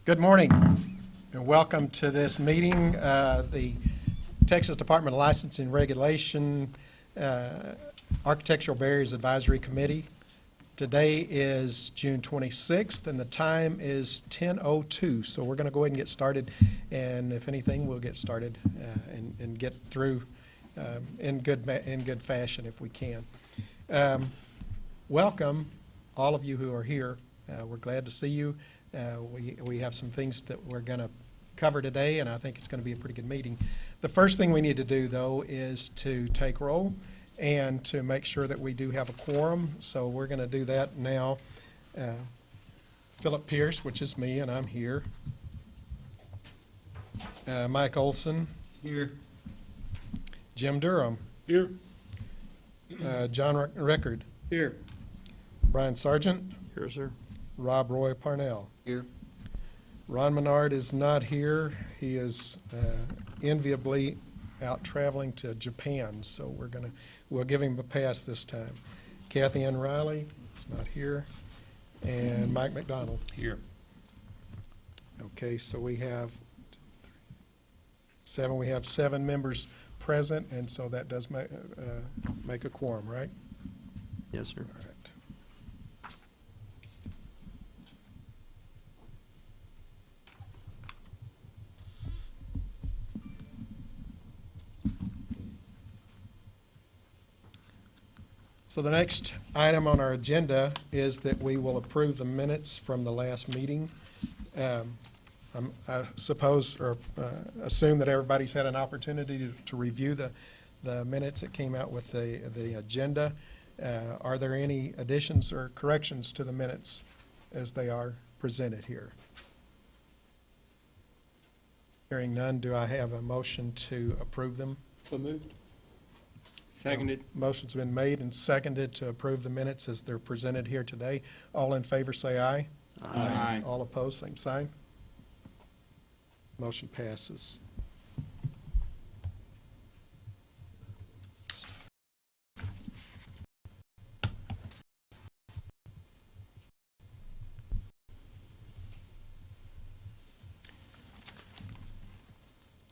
Good morning and welcome to this meeting. The Texas Department of Licensing and Regulation Architectural Barriers Advisory Committee. Today is June 26th and the time is 10:02. So we're going to go ahead and get started, and if anything we'll get started and get through in good fashion if we can. Welcome all of you who are here. We're glad to see you. We have some things that we're going to cover today, and I think it's going to be a pretty good meeting. The first thing we need to do, though, is to take roll and to make sure that we do have a quorum. So we're going to do that now. Philip Pierce, which is me, and I'm here. Mike Olson. Here. Jim Durham. Here. John Record. Here. Brian Sargent. Here, sir. Rob Roy Parnell. Here. Ron Menard is not here. He is enviably out traveling to Japan, so we'll give him a pass this time. Kathy Ann Riley is not here, and Mike McDonald. Here. Okay, so we have seven. We have 7 members present, and so that does make a quorum, right? Yes, sir. All right. So the next item on our agenda is that we will approve the minutes from the last meeting. I suppose or assume that everybody's had an opportunity to review the minutes that came out with the agenda. Are there any additions or corrections to the minutes as they are presented here? Hearing none, do I have a motion to approve them? So moved. Seconded. Motion's been made and seconded to approve the minutes as they're presented here today. All in favor say aye. Aye. All opposed, same sign. Motion passes.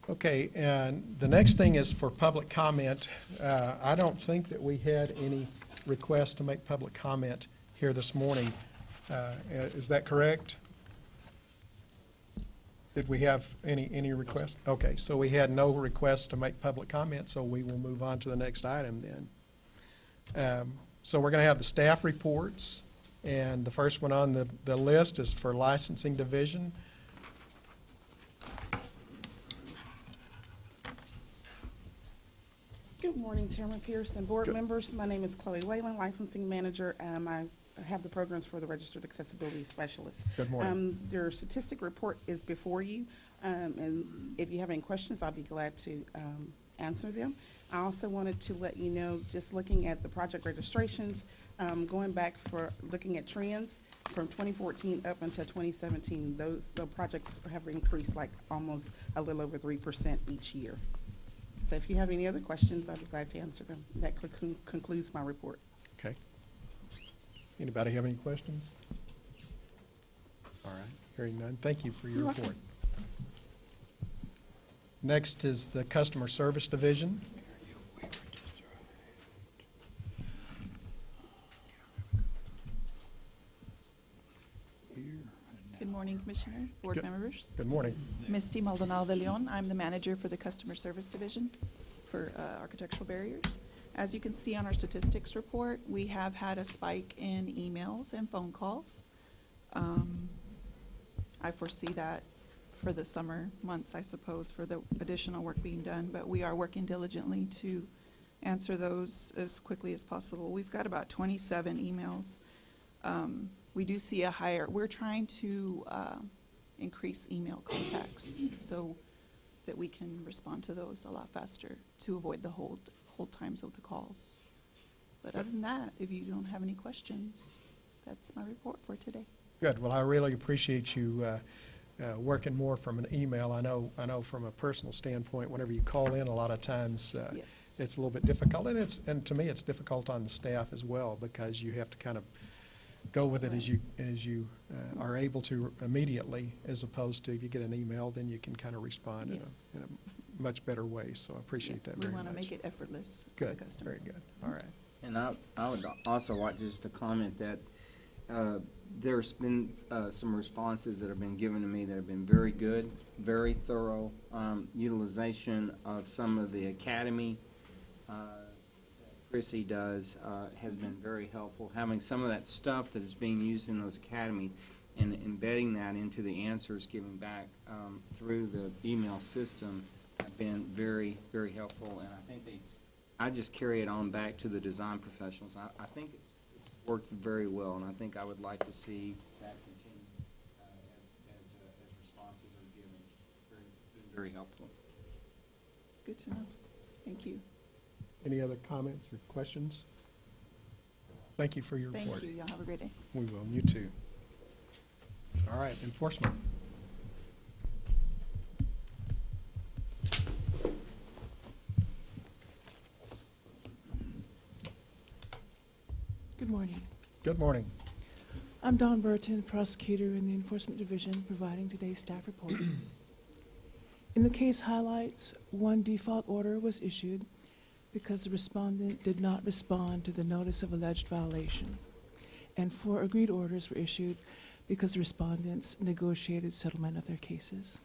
Okay, and the next thing is for public comment. I don't think that we had any requests to make public comment here this morning. Is that correct? Did we have any requests? Okay, so we had no requests to make public comment, so we will move on to the next item then. So we're going to have the staff reports, and the first one on the list is for licensing division. Good morning, Chairman Pierce and board members. My name is Chloe Whalen, Licensing Manager. I have the programs for the Registered Accessibility Specialist. Good morning. Your statistic report is before you, and if you have any questions, I'll be glad to answer them. I also wanted to let you know, just looking at the project registrations, going back for looking at trends from 2014 up until 2017, the projects have increased like almost a little over 3% each year. So if you have any other questions, I'd be glad to answer them. That concludes my report. Okay. Anybody have any questions? All right, hearing none. Thank you for your report. Next is the Customer Service Division. Good morning, Commissioner, board members. Good morning. Misty Maldonado de Leon. I'm the manager for the Customer Service Division for Architectural Barriers. As you can see on our statistics report, we have had a spike in emails and phone calls. I foresee that for the summer months, I suppose, for the additional work being done, but we are working diligently to answer those as quickly as possible. We've got about 27 emails. We do see a higher, we're trying to increase email contacts so that we can respond to those a lot faster to avoid the hold times of the calls. But other than that, if you don't have any questions, that's my report for today. Good. Well, I really appreciate you working more from an email. I know from a personal standpoint, whenever you call in, a lot of times Yes. it's a little bit difficult, and to me it's difficult on the staff as well because you have to kind of go with it as you are able to immediately, as opposed to if you get an email, then you can kind of respond Yes. in a much better way. So I appreciate that We very much. want to make it effortless for the Good, customer. very good. All right. And I would also like just to comment that there's been some responses that have been given to me that have been very good, very thorough. Utilization of some of the academy Chrissy does has been very helpful. Having some of that stuff that is being used in those academy and embedding that into the answers given back through the email system have been very, very helpful. And I think I just carry it on back to the design professionals. I think it's worked very well, and I think I would like to see that continue as responses are given. Been very helpful. It's good to know. Thank you. Any other comments or questions? Thank you for your report. Thank you. Y'all have a great day. We will. You too. All right, enforcement. Good morning. Good morning. I'm Dawn Burton, prosecutor in the Enforcement Division, providing today's staff report. In the case highlights, one default order was issued because the respondent did not respond to the notice of alleged violation, and 4 agreed orders were issued because the respondents negotiated settlement of their cases.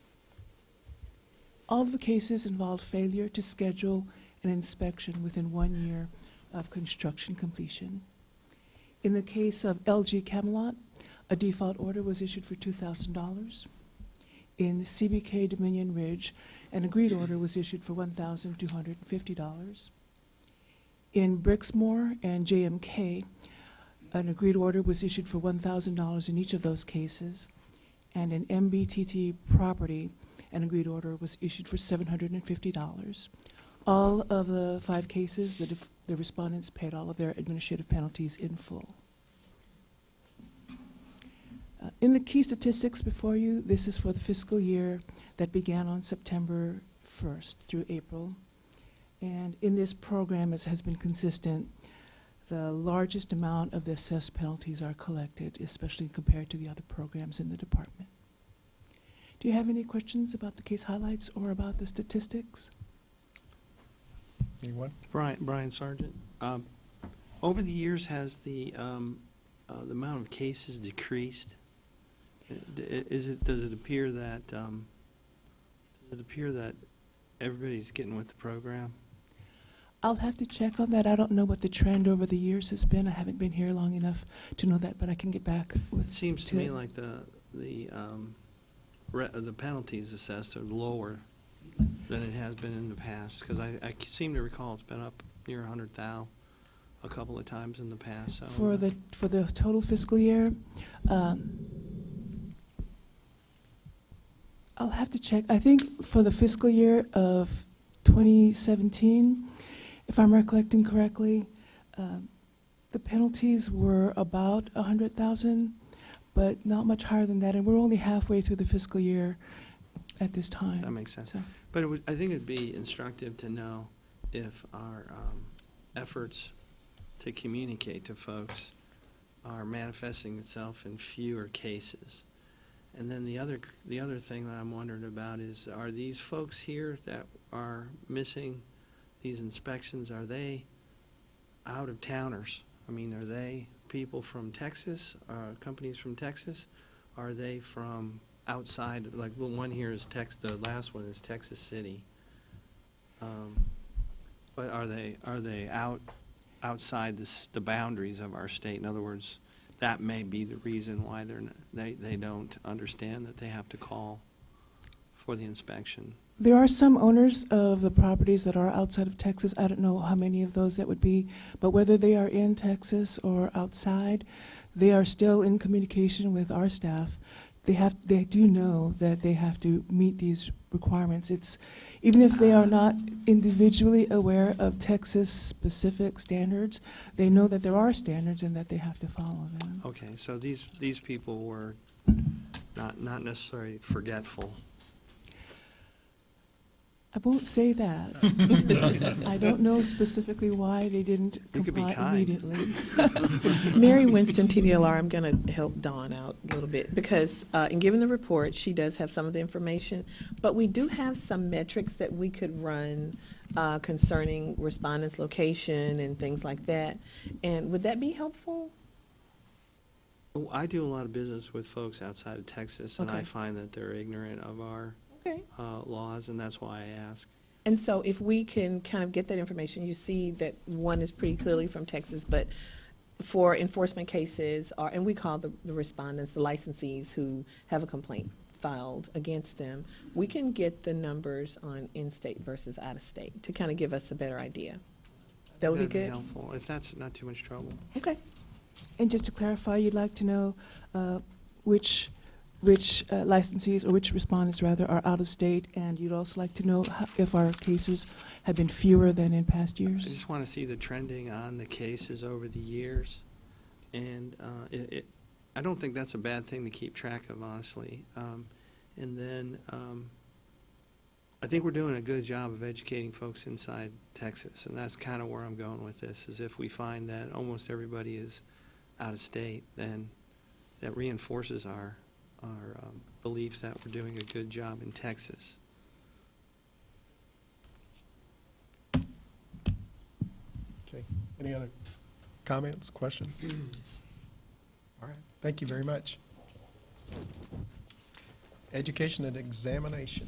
All of the cases involved failure to schedule an inspection within 1 year of construction completion. In the case of LG Camelot, a default order was issued for $2,000. In CBK Dominion Ridge, an agreed order was issued for $1,250. In Brixmore and JMK, an agreed order was issued for $1,000 in each of those cases. And in MBTT Property, an agreed order was issued for $750. All of the 5 cases, the respondents paid all of their administrative penalties in full. In the key statistics before you, this is for the fiscal year that began on September 1st through April. And in this program, as has been consistent, the largest amount of the assessed penalties are collected, especially compared to the other programs in the department. Do you have any questions about the case highlights or about the statistics? Anyone? Brian Sargent. Over the years, has the amount of cases decreased? Does it appear that everybody's getting with the program? I'll have to check on that. I don't know what the trend over the years has been. I haven't been here long enough to know that, but I can get back with. It seems to me like the penalties assessed are lower than it has been in the past, because I seem to recall it's been up near 100,000 a couple of times in the past. So For the total fiscal year, I'll have to check. I think for the fiscal year of 2017, if I'm recollecting correctly, the penalties were about 100,000, but not much higher than that, and we're only halfway through the fiscal year at this time. that makes sense. So, But I think it'd be instructive to know if our efforts to communicate to folks are manifesting itself in fewer cases. And then the other thing that I'm wondering about is, are these folks here that are missing these inspections, are they out-of-towners? I mean, are they people from Texas, companies from Texas? Are they from outside? Like, the one here is the last one is Texas City. But are they outside the boundaries of our state? In other words, that may be the reason why they don't understand that they have to call for the inspection. there are some owners of the properties that are outside of Texas. I don't know how many of those that would be, but whether they are in Texas or outside, they are still in communication with our staff. They do know that they have to meet these requirements. It's, even if they are not individually aware of Texas-specific standards, they know that there are standards and that they have to follow them. Okay, so these people were not necessarily forgetful. I won't say that. I don't know specifically why they didn't You could be comply kind. immediately. Mary Winston, TDLR, I'm going to help Dawn out a little bit because in giving the report, she does have some of the information, but we do have some metrics that we could run concerning respondents' location and things like that. And would that be helpful? Oh, I do a lot of business with folks outside of Texas, and I Okay. find that they're ignorant of our Okay. laws, and that's why I ask. And so if we can kind of get that information, you see that one is pretty clearly from Texas, but for enforcement cases, and we call the respondents, the licensees who have a complaint filed against them, we can get the numbers on in-state versus out-of-state to kind of give us a better idea. That would be That'd good? helpful, if that's not too much trouble. Okay. And just to clarify, you'd like to know which licensees, or which respondents rather, are out of state, and you'd also like to know if our cases have been fewer than in past I years? just want to see the trending on the cases over the years, and I don't think that's a bad thing to keep track of, honestly. And then I think we're doing a good job of educating folks inside Texas, and that's kind of where I'm going with this, is if we find that almost everybody is out of state, then that reinforces our belief that we're doing a good job in Texas. Okay, any other comments, questions? All right, thank you very much. Education and examination.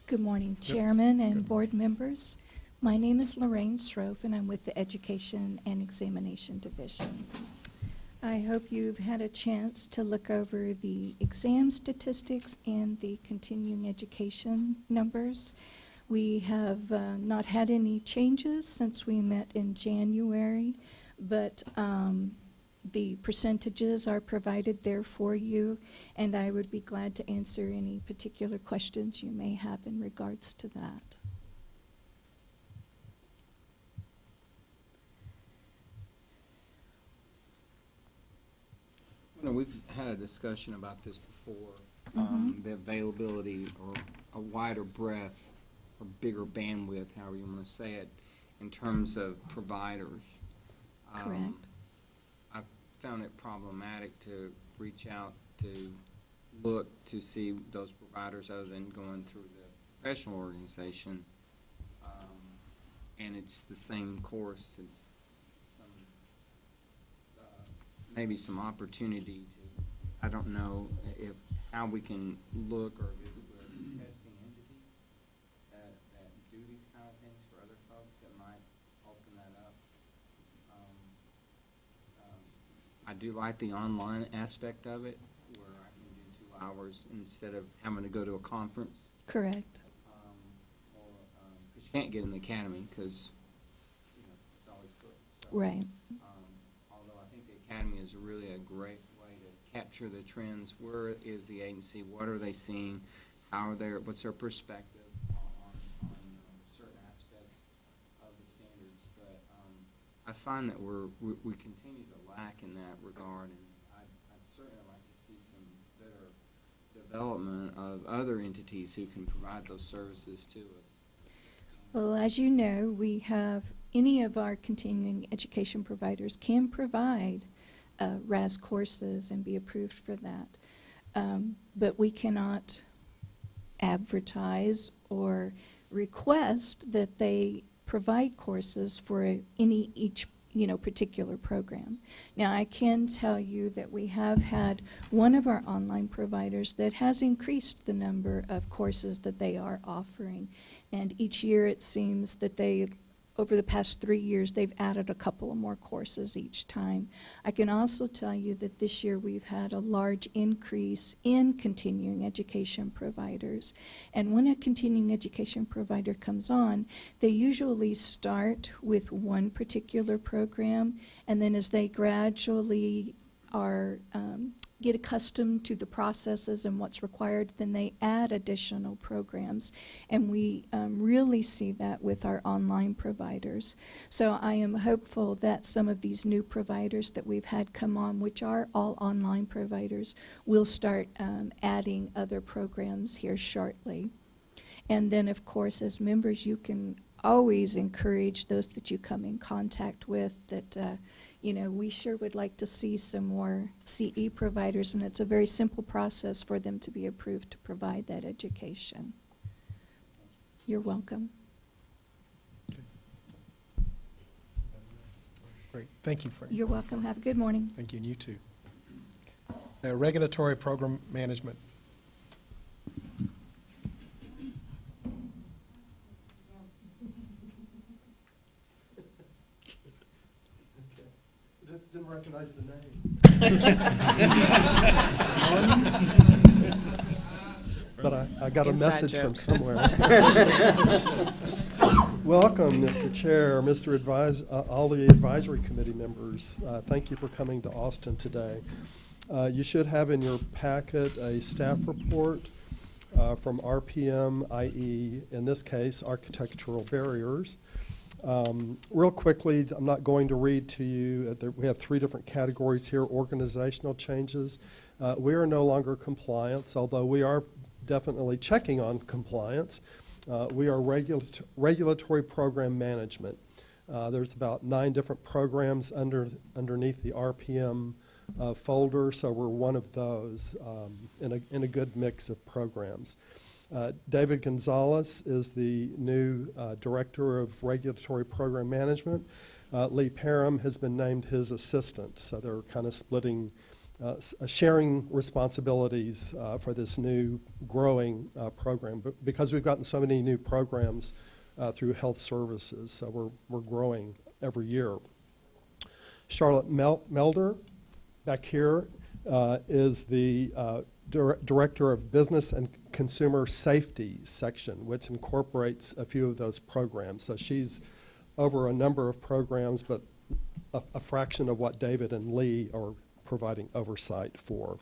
Good morning, Chairman and board members. My name is Lorraine Strofe, and I'm with the Education and Examination Division. I hope you've had a chance to look over the exam statistics and the continuing education numbers. We have not had any changes since we met in January, but the percentages are provided there for you, and I would be glad to answer any particular questions you may have in regards to that. You know, we've had a discussion about this before, the availability or a wider breadth or bigger bandwidth, however you want to say it, in terms of providers. Correct. I found it problematic to reach out to look to see those providers other than going through the professional organization. And it's the same course. It's some, maybe some opportunity to, I don't know if, how we can look or visit with testing entities that do these kind of things for other folks that might open that up. I do like the online aspect of it, where I can do 2 hours instead of having to go to a conference. Correct. Because you can't get in the academy, because, you know, it's always booked. So, Right. although I think the academy is really a great way to capture the trends. Where is the agency? What are they seeing? How are their, what's their perspective on certain aspects of the standards? But I find that we continue to lack in that regard, and I'd certainly like to see some better development of other entities who can provide those services to us. Well, as you know, we have, any of our continuing education providers can provide RAS courses and be approved for that. But we cannot advertise or request that they provide courses for each particular program. Now, I can tell you that we have had one of our online providers that has increased the number of courses that they are offering. And each year it seems that over the past 3 years, they've added a couple of more courses each time. I can also tell you that this year we've had a large increase in continuing education providers. And when a continuing education provider comes on, they usually start with one particular program, and then as they gradually are get accustomed to the processes and what's required, then they add additional programs. And we really see that with our online providers. So I am hopeful that some of these new providers that we've had come on, which are all online providers, will start adding other programs here shortly. And then, of course, as members, you can always encourage those that you come in contact with that, we sure would like to see some more CE providers, and it's a very simple process for them to be approved to provide that education. You're welcome. Great, thank you, Frank. You're welcome. Have a good morning. Thank you, and you too. Regulatory program management. Didn't recognize the name. But I got a Inside message joke. from somewhere. Welcome, Mr. Chair, all the advisory committee members. Thank you for coming to Austin today. You should have in your packet a staff report from RPM, i.e., in this case, Architectural Barriers. Real quickly, I'm not going to read to you. We have 3 different categories here. Organizational changes. We are no longer compliance, although we are definitely checking on compliance. We are regulatory program management. There's about 9 different programs underneath the RPM folder, so we're one of those in a good mix of programs. David Gonzalez is the new Director of Regulatory Program Management. Lee Parham has been named his assistant, so they're kind of sharing responsibilities for this new growing program, but because we've gotten so many new programs through health services, so we're growing every year. Charlotte Melder, back here, is the Director of Business and Consumer Safety section, which incorporates a few of those programs. So she's over a number of programs, but a fraction of what David and Lee are providing oversight for.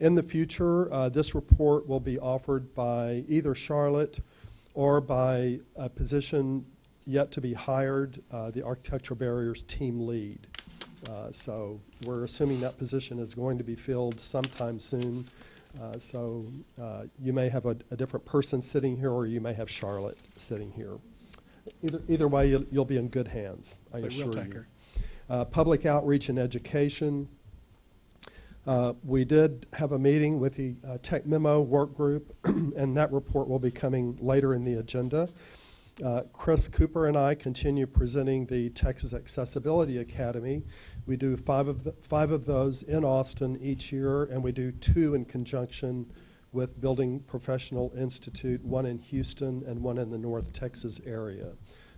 In the future, this report will be offered by either Charlotte or by a position yet to be hired, the Architectural Barriers team lead. So we're assuming that position is going to be filled sometime soon. So you may have a different person sitting here, or you may have Charlotte sitting here. Either way, you'll be in good hands, I assure you. Public outreach and education. We did have a meeting with the Tech Memo work group, and that report will be coming later in the agenda. Chris Cooper and I continue presenting the Texas Accessibility Academy. We do 5 of those in Austin each year, and we do 2 in conjunction with Building Professional Institute, 1 in Houston and 1 in the North Texas area.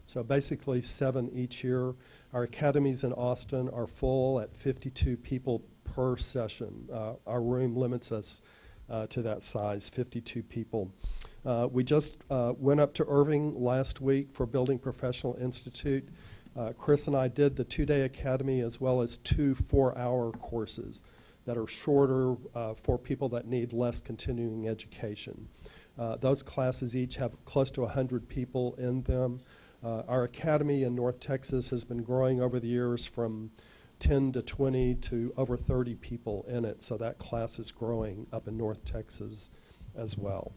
So basically 7 each year. Our academies in Austin are full at 52 people per session. Our room limits us to that size, 52 people. We just went up to Irving last week for Building Professional Institute. Chris and I did the 2-day academy as well as 2 4-hour courses that are shorter for people that need less continuing education. Those classes each have close to 100 people in them. Our academy in North Texas has been growing over the years from 10 to 20 to over 30 people in it, so that class is growing up in North Texas as well.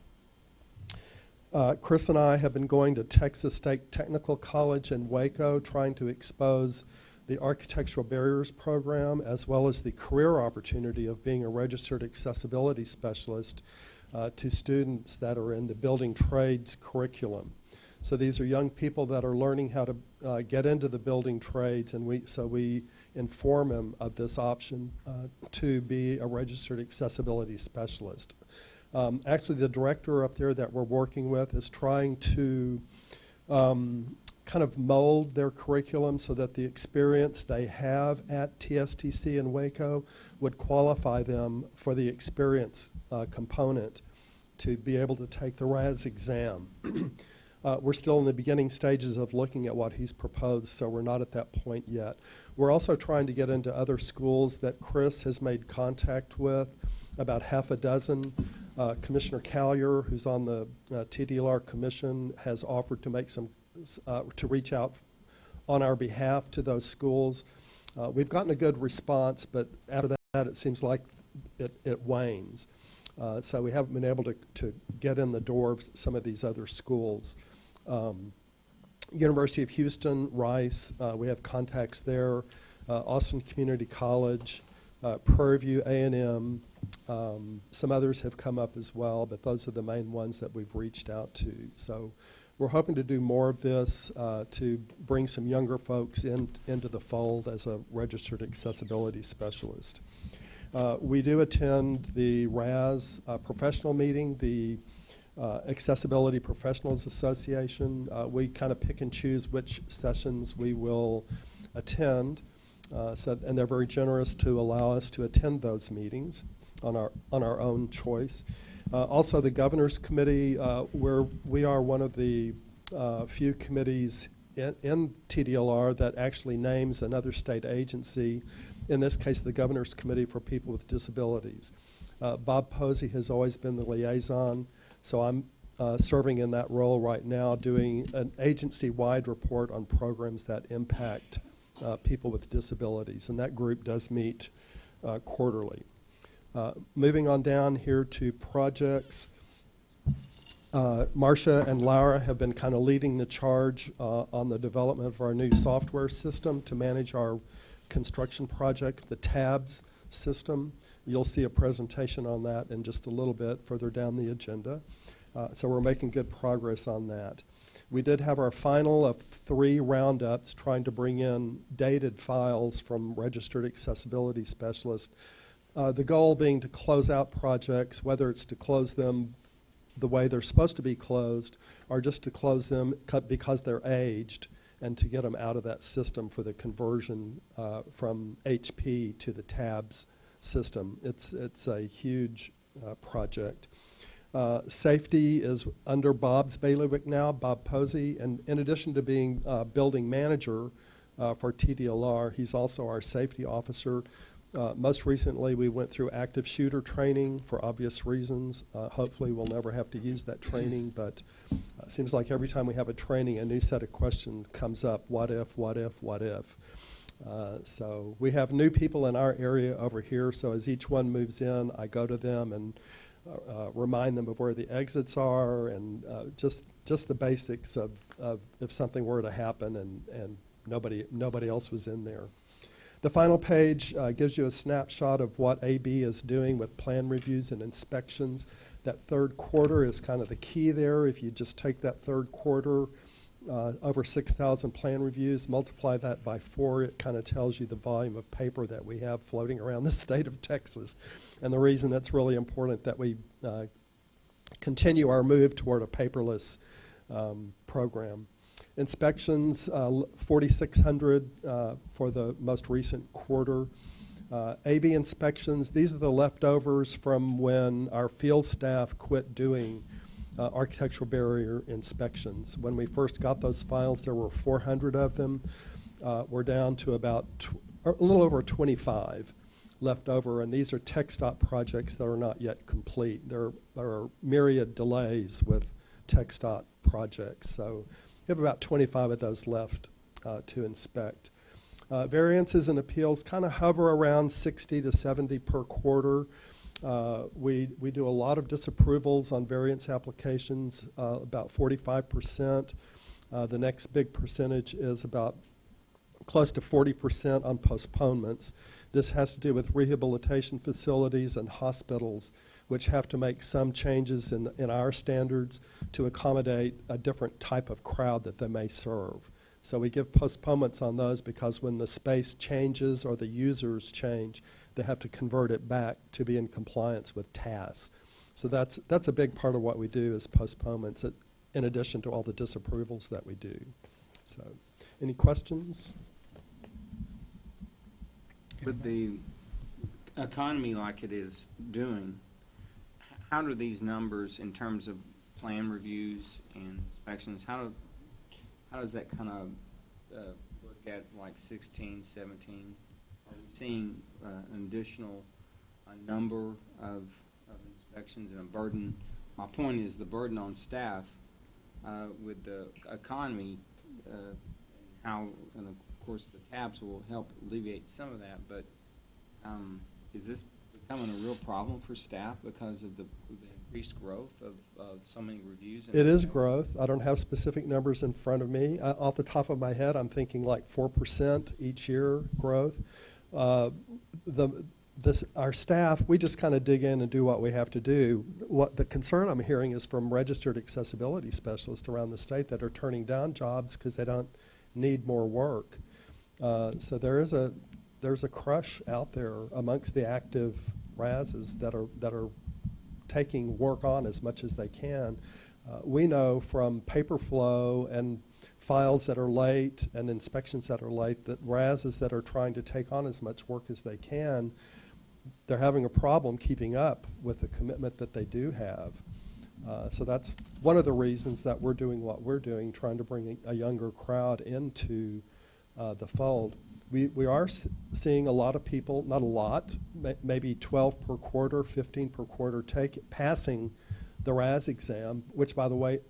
Chris and I have been going to Texas State Technical College in Waco, trying to expose the Architectural Barriers program as well as the career opportunity of being a registered accessibility specialist to students that are in the building trades curriculum. So these are young people that are learning how to get into the building trades, and we inform them of this option to be a registered accessibility specialist. Actually, the director up there that we're working with is trying to kind of mold their curriculum so that the experience they have at TSTC in Waco would qualify them for the experience component to be able to take the RAS exam. We're still in the beginning stages of looking at what he's proposed, so we're not at that point yet. We're also trying to get into other schools that Chris has made contact with, about half a dozen. Commissioner Collier, who's on the TDLR commission, has offered to make to reach out on our behalf to those schools. We've gotten a good response, but after that, it seems like it wanes. So we haven't been able to get in the door of some of these other schools. University of Houston, Rice, we have contacts there. Austin Community College, Prairie View A&M, some others have come up as well, but those are the main ones that we've reached out to. So we're hoping to do more of this to bring some younger folks into the fold as a registered accessibility specialist. We do attend the RAS professional meeting, the Accessibility Professionals Association. We kind of pick and choose which sessions we will attend, and they're very generous to allow us to attend those meetings on our own choice. Also, the Governor's Committee, where we are one of the few committees in TDLR that actually names another state agency, in this case the Governor's Committee for People with Disabilities. Bob Posey has always been the liaison, so I'm serving in that role right now, doing an agency-wide report on programs that impact people with disabilities, and that group does meet quarterly. Moving on down here to projects, Marcia and Laura have been kind of leading the charge on the development of our new software system to manage our construction project, the TABS system. You'll see a presentation on that in just a little bit further down the agenda. So we're making good progress on that. We did have our final of 3 roundups trying to bring in dated files from registered accessibility specialists. The goal being to close out projects, whether it's to close them the way they're supposed to be closed or just to close them because they're aged and to get them out of that system for the conversion from HP to the TABS system. It's a huge project. Safety is under Bob's bailiwick now, Bob Posey, and in addition to being building manager for TDLR, he's also our safety officer. Most recently, we went through active shooter training for obvious reasons. Hopefully, we'll never have to use that training, but it seems like every time we have a training, a new set of questions comes up. What if, what if, what if? So we have new people in our area over here, so as each one moves in, I go to them and remind them of where the exits are and just the basics of if something were to happen and nobody else was in there. The final page gives you a snapshot of what AB is doing with plan reviews and inspections. That third quarter is kind of the key there. If you just take that third quarter, over 6,000 plan reviews, multiply that by 4, it kind of tells you the volume of paper that we have floating around the state of Texas. And the reason that's really important that we continue our move toward a paperless program. Inspections, 4,600 for the most recent quarter. AB inspections, these are the leftovers from when our field staff quit doing architectural barrier inspections. When we first got those files, there were 400 of them. We're down to about a little over 25 left over, and these are TxDOT projects that are not yet complete. There are myriad delays with TxDOT projects, so we have about 25 of those left to inspect. Variances and appeals kind of hover around 60 to 70 per quarter. We do a lot of disapprovals on variance applications, about 45%. The next big percentage is about close to 40% on postponements. This has to do with rehabilitation facilities and hospitals, which have to make some changes in our standards to accommodate a different type of crowd that they may serve. So we give postponements on those because when the space changes or the users change, they have to convert it back to be in compliance with TAS. So that's a big part of what we do is postponements in addition to all the disapprovals that we do. So any questions? With the economy like it is doing, how do these numbers in terms of plan reviews and inspections, how does that kind of look at like 16, 17? Are we seeing an additional number of inspections and a burden? My point is the burden on staff with the economy and how, and of course the tabs will help alleviate some of that, but is this becoming a real problem for staff because of the increased growth of so many reviews? It is growth. I don't have specific numbers in front of me. Off the top of my head, I'm thinking like 4% each year growth. Our staff, we just kind of dig in and do what we have to do. What the concern I'm hearing is from registered accessibility specialists around the state that are turning down jobs because they don't need more work. So there's a crush out there amongst the active RASs that are taking work on as much as they can. We know from paper flow and files that are late and inspections that are late that RASs that are trying to take on as much work as they can, they're having a problem keeping up with the commitment that they do have. So that's one of the reasons that we're doing what we're doing, trying to bring a younger crowd into the fold. We are seeing a lot of people, not a lot, maybe 12 per quarter, 15 per quarter, passing the RAS exam, which by the way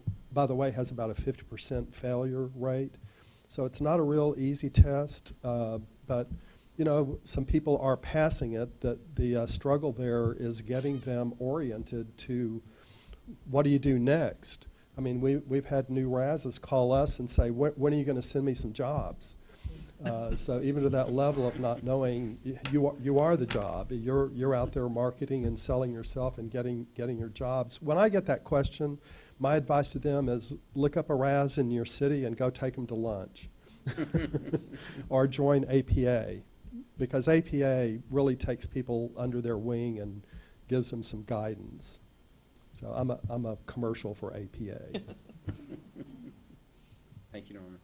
has about a 50% failure rate. So it's not a real easy test, but you know, some people are passing it. That the struggle there is getting them oriented to what do you do next. I mean, we've had new RASs call us and say, when are you going to send me some jobs? So even to that level of not knowing, you are the job. You're out there marketing and selling yourself and getting your jobs. When I get that question, my advice to them is look up a RAS in your city and go take them to lunch, or join APA, because APA really takes people under their wing and gives them some guidance. So I'm a commercial for APA. Thank you, Norman.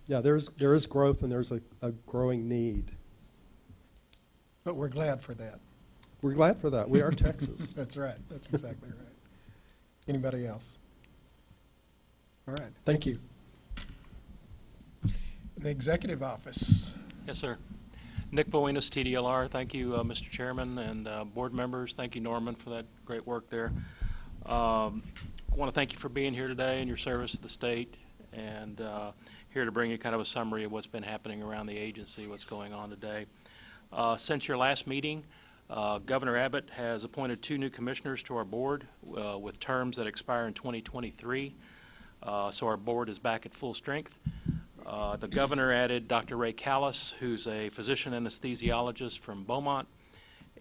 Yeah, there is growth and there's a growing need. But we're glad for that. We're glad for that. We are Texas. That's right. That's exactly right. Anybody else? All right. Thank you. The executive office. Yes, sir. Nick Voinis, TDLR. Thank you, Mr. Chairman and board members. Thank you, Norman, for that great work there. I want to thank you for being here today and your service to the state, and here to bring you kind of a summary of what's been happening around the agency, what's going on today. Since your last meeting, Governor Abbott has appointed 2 new commissioners to our board with terms that expire in 2023. So our board is back at full strength. The governor added Dr. Ray Callis, who's a physician anesthesiologist from Beaumont,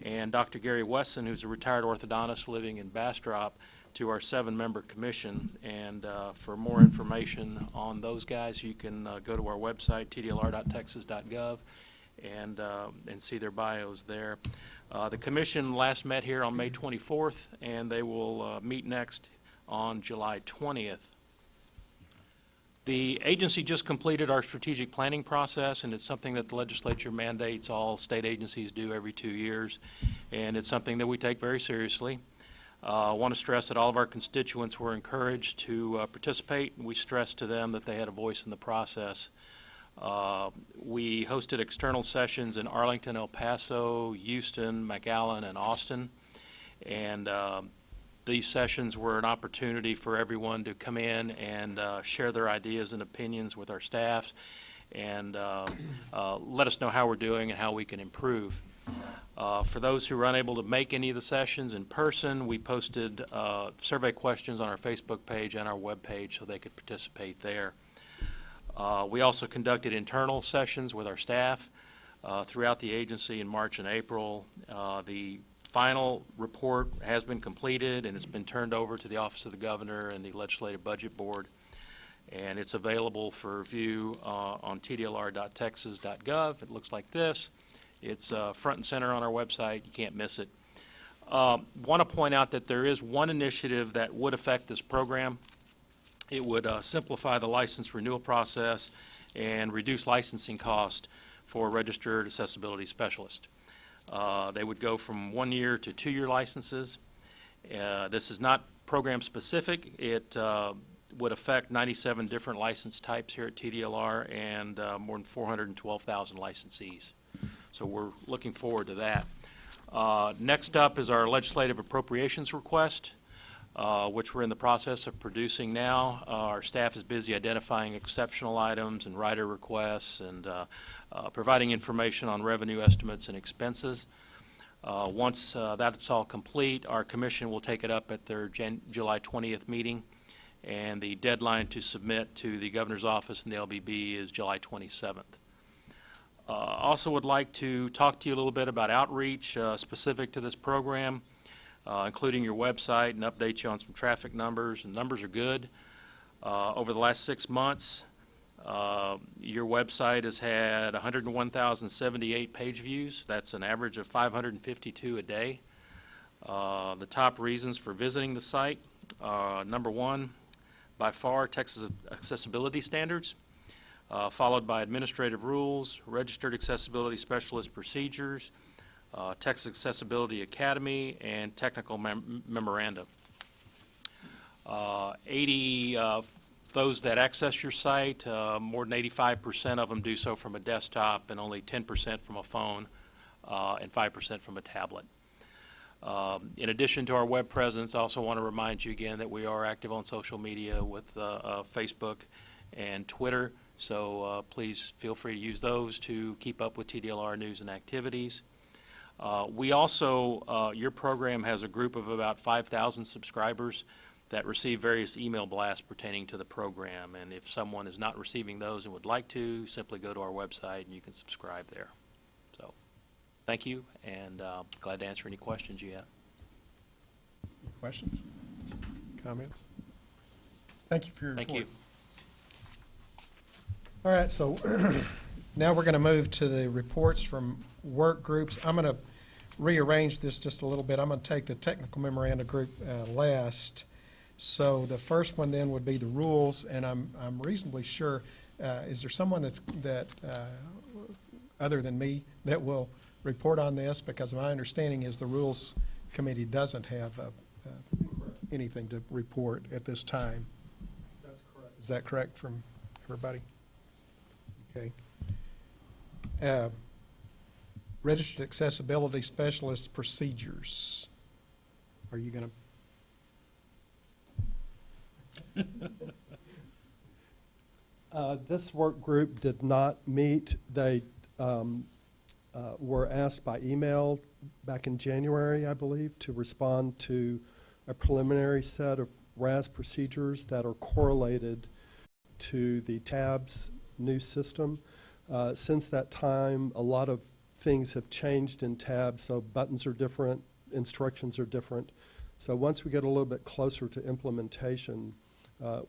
and Dr. Gary Wesson, who's a retired orthodontist living in Bastrop, to our 7-member commission. And for more information on those guys, you can go to our website, tdlr.texas.gov, and see their bios there. The commission last met here on May 24th, and they will meet next on July 20th. The agency just completed our strategic planning process, and it's something that the legislature mandates all state agencies do every 2 years, and it's something that we take very seriously. I want to stress that all of our constituents were encouraged to participate, and we stressed to them that they had a voice in the process. We hosted external sessions in Arlington, El Paso, Houston, McAllen, and Austin, and these sessions were an opportunity for everyone to come in and share their ideas and opinions with our staffs and let us know how we're doing and how we can improve. For those who were unable to make any of the sessions in person, we posted survey questions on our Facebook page and our web page so they could participate there. We also conducted internal sessions with our staff throughout the agency in March and April. The final report has been completed and it's been turned over to the Office of the Governor and the Legislative Budget Board, and it's available for view on tdlr.texas.gov. It looks like this. It's front and center on our website. You can't miss it. Want to point out that there is one initiative that would affect this program. It would simplify the license renewal process and reduce licensing cost for registered accessibility specialists. They would go from 1-year to 2-year licenses. This is not program specific. It would affect 97 different license types here at TDLR and more than 412,000 licensees. So we're looking forward to that. Next up is our legislative appropriations request, which we're in the process of producing now. Our staff is busy identifying exceptional items and rider requests and providing information on revenue estimates and expenses. Once that's all complete, our commission will take it up at their July 20th meeting, and the deadline to submit to the governor's office and the LBB is July 27th. Also would like to talk to you a little bit about outreach specific to this program, including your website, and update you on some traffic numbers. And numbers are good. Over the last 6 months, your website has had 101,078 page views. That's an average of 552 a day. The top reasons for visiting the site, number one, by far, Texas accessibility standards, followed by administrative rules, registered accessibility specialist procedures, Texas Accessibility Academy, and technical memoranda. 80 those that access your site, more than 85% of them do so from a desktop, and only 10% from a phone, and 5% from a tablet. In addition to our web presence, I also want to remind you again that we are active on social media with Facebook and Twitter, so please feel free to use those to keep up with TDLR news and activities. We also, your program has a group of about 5,000 subscribers that receive various email blasts pertaining to the program, and if someone is not receiving those and would like to, simply go to our website and you can subscribe there. So, thank you, and glad to answer any questions you have. Questions? Comments? Thank you for your report. Thank you. All right, so now we're going to move to the reports from work groups. I'm going to rearrange this just a little bit. I'm going to take the technical memoranda group last. So the first one then would be the rules, and I'm reasonably sure, is there someone that other than me that will report on this? Because my understanding is the Rules Committee doesn't have anything to report at this time. That's correct. Is that correct from everybody? Okay. Registered accessibility specialist procedures. Are you going to? This work group did not meet. They were asked by email back in January, I believe, to respond to a preliminary set of RAS procedures that are correlated to the TABS new system. Since that time, a lot of things have changed in TABS, so buttons are different, instructions are different. So once we get a little bit closer to implementation,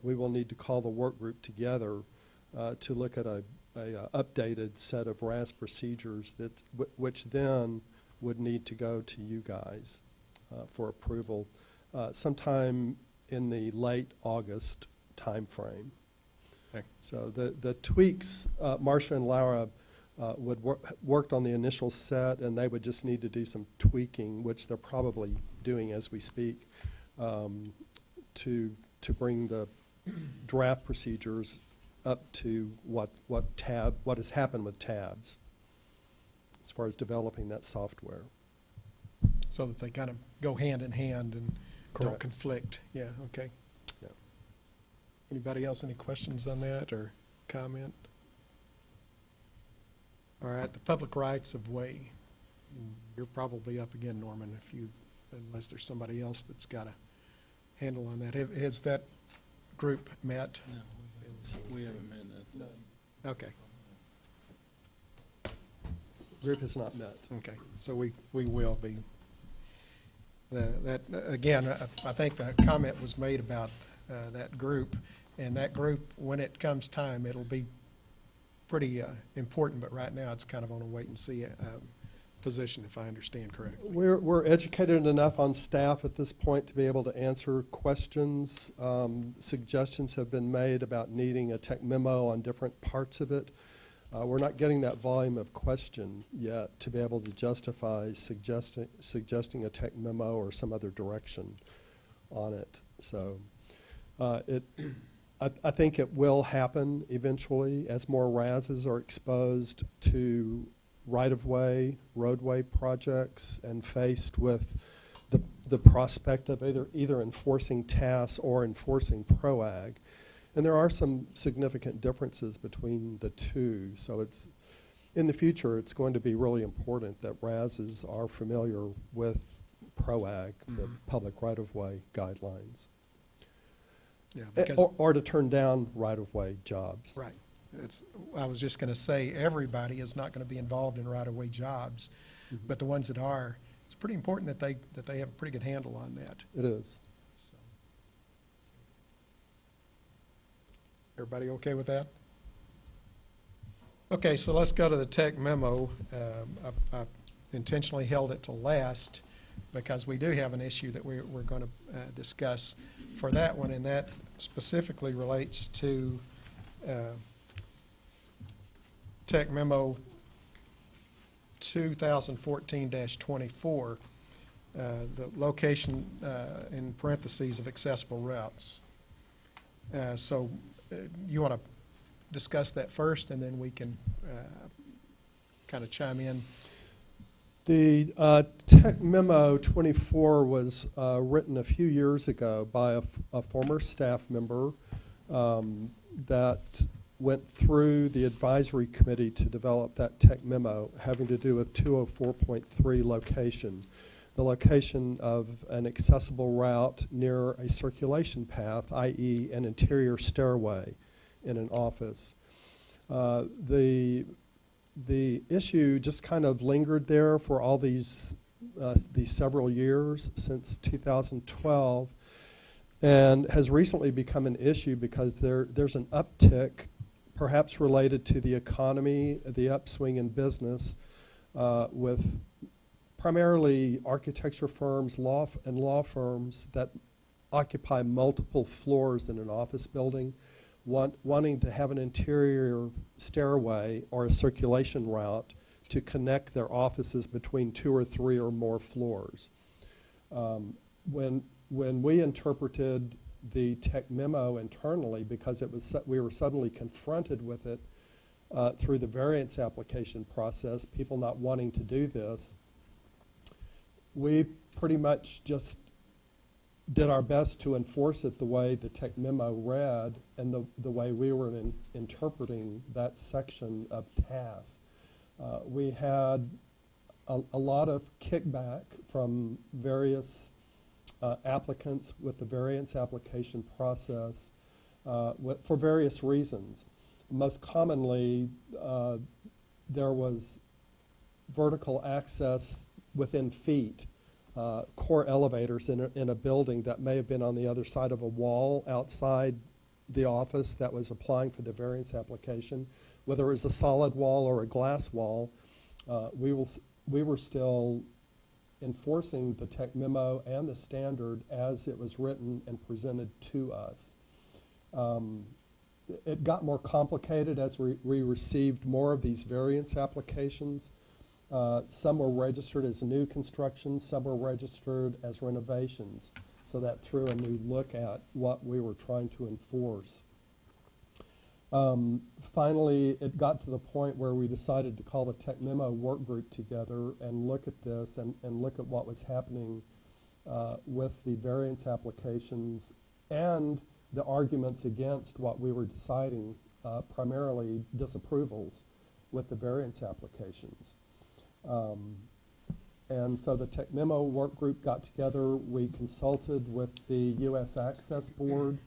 we will need to call the work group together to look at a updated set of RAS procedures that which then would need to go to you guys for approval sometime in the late August timeframe. Okay. So the tweaks, Marcia and Laura worked on the initial set, and they would just need to do some tweaking, which they're probably doing as we speak, to bring the draft procedures up to what has happened with tabs as far as developing that software. So that they kind of go hand in hand and don't Correct. conflict. Yeah, okay. Yeah. Anybody else, any questions on that or comment? All right, the public rights of way. You're probably up again, Norman, unless there's somebody else that's got a handle on that. Has that group met? No, we haven't met. Okay, Group has not met. okay, so we will be. Again, I think the comment was made about that group, and that group, when it comes time, it'll be pretty important, but right now it's kind of on a wait-and-see position, if I understand correctly. We're educated enough on staff at this point to be able to answer questions. Suggestions have been made about needing a tech memo on different parts of it. We're not getting that volume of question yet to be able to justify suggesting a tech memo or some other direction on it. So I think it will happen eventually as more RASs are exposed to right-of-way, roadway projects and faced with the prospect of either enforcing TAS or enforcing PROAG. And there are some significant differences between the two. So it's, in the future, it's going to be really important that RASs are familiar with PROAG, the public right-of-way guidelines. Yeah, because, Or to turn down right-of-way jobs. right. I was just going to say, everybody is not going to be involved in right-of-way jobs, but the ones that are, it's pretty important that they have a pretty good handle on that. It is. So. Everybody okay with that? Okay, so let's go to the tech memo. I intentionally held it to last because we do have an issue that we're going to discuss for that one, and that specifically relates to tech memo 2014-24, the location in parentheses of accessible routes. So you want to discuss that first, and then we can kind of chime in. The Tech Memo 24 was written a few years ago by a former staff member that went through the advisory committee to develop that Tech Memo having to do with 204.3 location, the location of an accessible route near a circulation path, i.e. an interior stairway in an office. The issue just kind of lingered there for all these several years since 2012, and has recently become an issue because there's an uptick, perhaps related to the economy, the upswing in business, with primarily architecture firms, law firms that occupy multiple floors in an office building, wanting to have an interior stairway or a circulation route to connect their offices between 2 or 3 or more floors. When we interpreted the Tech Memo internally, because we were suddenly confronted with it through the variance application process, people not wanting to do this, we pretty much just did our best to enforce it the way the Tech Memo read and the way we were interpreting that section of TAS. We had a lot of kickback from various applicants with the variance application process for various reasons. Most commonly, there was vertical access within feet, core elevators in a building that may have been on the other side of a wall outside the office that was applying for the variance application. Whether it was a solid wall or a glass wall, we were still enforcing the Tech Memo and the standard as it was written and presented to us. It got more complicated as we received more of these variance applications. Some were registered as new construction, some were registered as renovations, so that threw a new look at what we were trying to enforce. Finally, it got to the point where we decided to call the Tech Memo work group together and look at this and look at what was happening with the variance applications and the arguments against what we were deciding, primarily disapprovals with the variance applications. And so the Tech Memo work group got together. We consulted with the U.S. Access Board,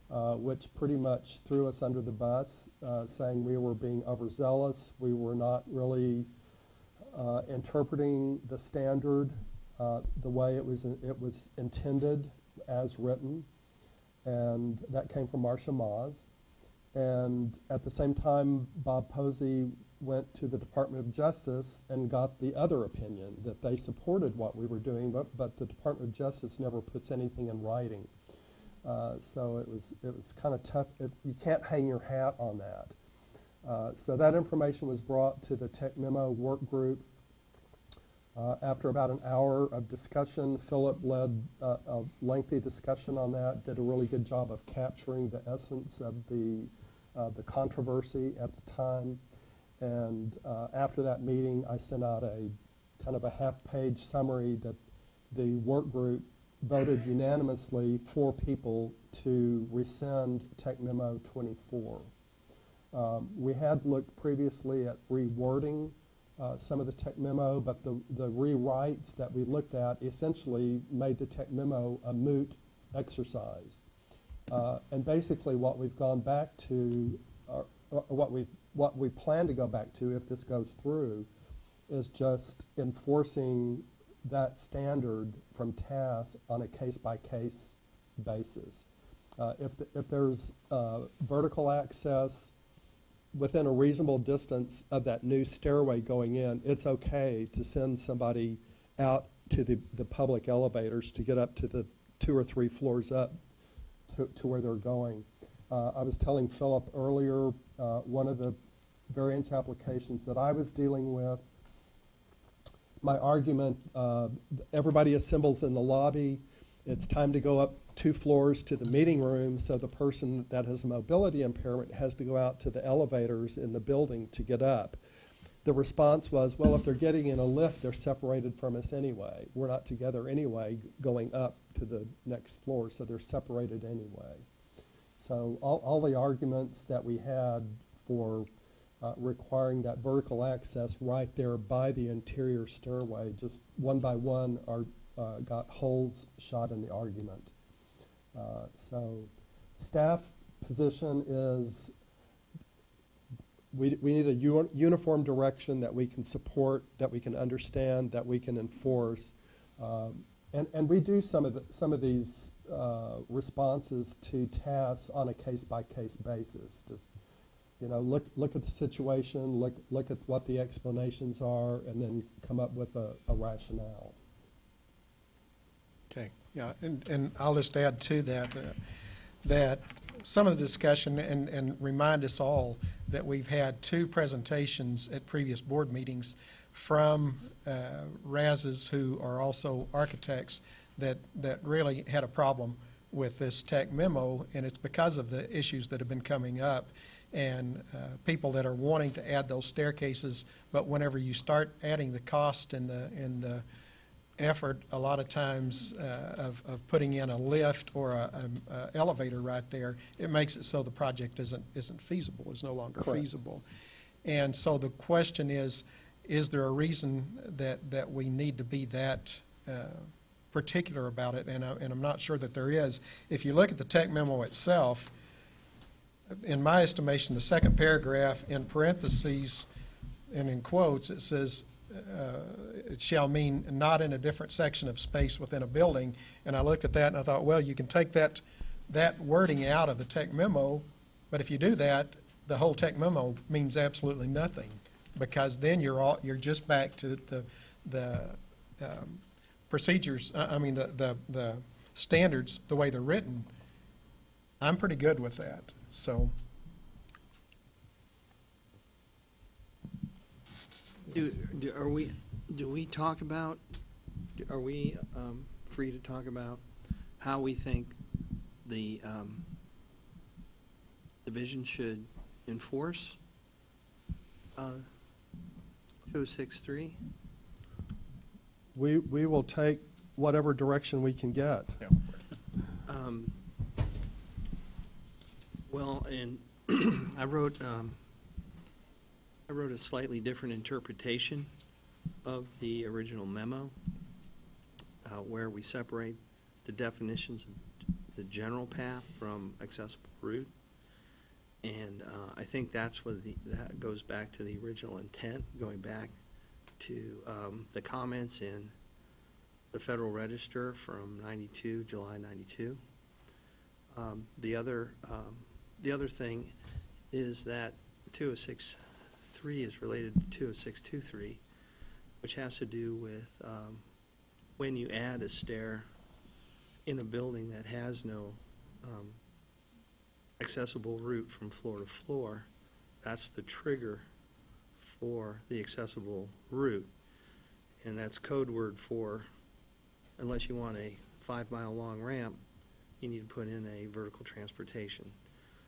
which pretty much threw us under the bus, saying we were being overzealous. We were not really interpreting the standard the way it was intended as written. And that came from Marcia Moz. And at the same time, Bob Posey went to the Department of Justice and got the other opinion, that they supported what we were doing, but the Department of Justice never puts anything in writing. So it was kind of tough. You can't hang your hat on that. So that information was brought to the Tech Memo work group. After about an hour of discussion, Philip led a lengthy discussion on that, did a really good job of capturing the essence of the controversy at the time. And after that meeting, I sent out a kind of a half-page summary that the work group voted unanimously for people to rescind Tech Memo 24. We had looked previously at rewording some of the Tech Memo, but the rewrites that we looked at essentially made the Tech Memo a moot exercise. And basically what we've gone back to, or what we plan to go back to if this goes through, is just enforcing that standard from TAS on a case-by-case basis. If there's vertical access within a reasonable distance of that new stairway going in, it's okay to send somebody out to the public elevators to get up to the 2 or 3 floors up to where they're going. I was telling Philip earlier, one of the variance applications that I was dealing with, my argument, everybody assembles in the lobby. It's time to go up 2 floors to the meeting room, so the person that has a mobility impairment has to go out to the elevators in the building to get up. The response was, well, if they're getting in a lift, they're separated from us anyway. We're not together anyway going up to the next floor, so they're separated anyway. So all the arguments that we had for requiring that vertical access right there by the interior stairway, just one by one got holes shot in the argument. So staff position is we need a uniform direction that we can support, that we can understand, that we can enforce. And we do some of these responses to tasks on a case-by-case basis. Just, you know, look at the situation, look at what the explanations are, and then come up with a rationale. Okay, yeah, and I'll just add to that, that some of the discussion, and remind us all that we've had 2 presentations at previous board meetings from RASs who are also architects that really had a problem with this tech memo, and it's because of the issues that have been coming up, and people that are wanting to add those staircases, but whenever you start adding the cost and the effort, a lot of times of putting in a lift or a elevator right there, it makes it so the project isn't feasible, is no longer Correct. feasible. And so the question is there a reason that we need to be that particular about it? And I'm not sure that there is. If you look at the tech memo itself, in my estimation, the second paragraph in parentheses and in quotes, it says, it shall mean not in a different section of space within a building. And I looked at that and I thought, well, you can take that wording out of the tech memo, but if you do that, the whole tech memo means absolutely nothing, because then you're just back to the procedures, the standards, the way they're written. I'm pretty good with that, so. Are we free to talk about how we think the division should enforce 2063? We will take whatever direction we can get. Well, and I wrote a slightly different interpretation of the original memo, where we separate the definitions of the general path from accessible route. And I think that goes back to the original intent, going back to the comments in the Federal Register from July 92. The other thing is that 2063 is related to 2063, which has to do with when you add a stair in a building that has no accessible route from floor to floor, that's the trigger for the accessible route. and that's code word for, unless you want a 5-mile-long ramp, you need to put in a vertical transportation.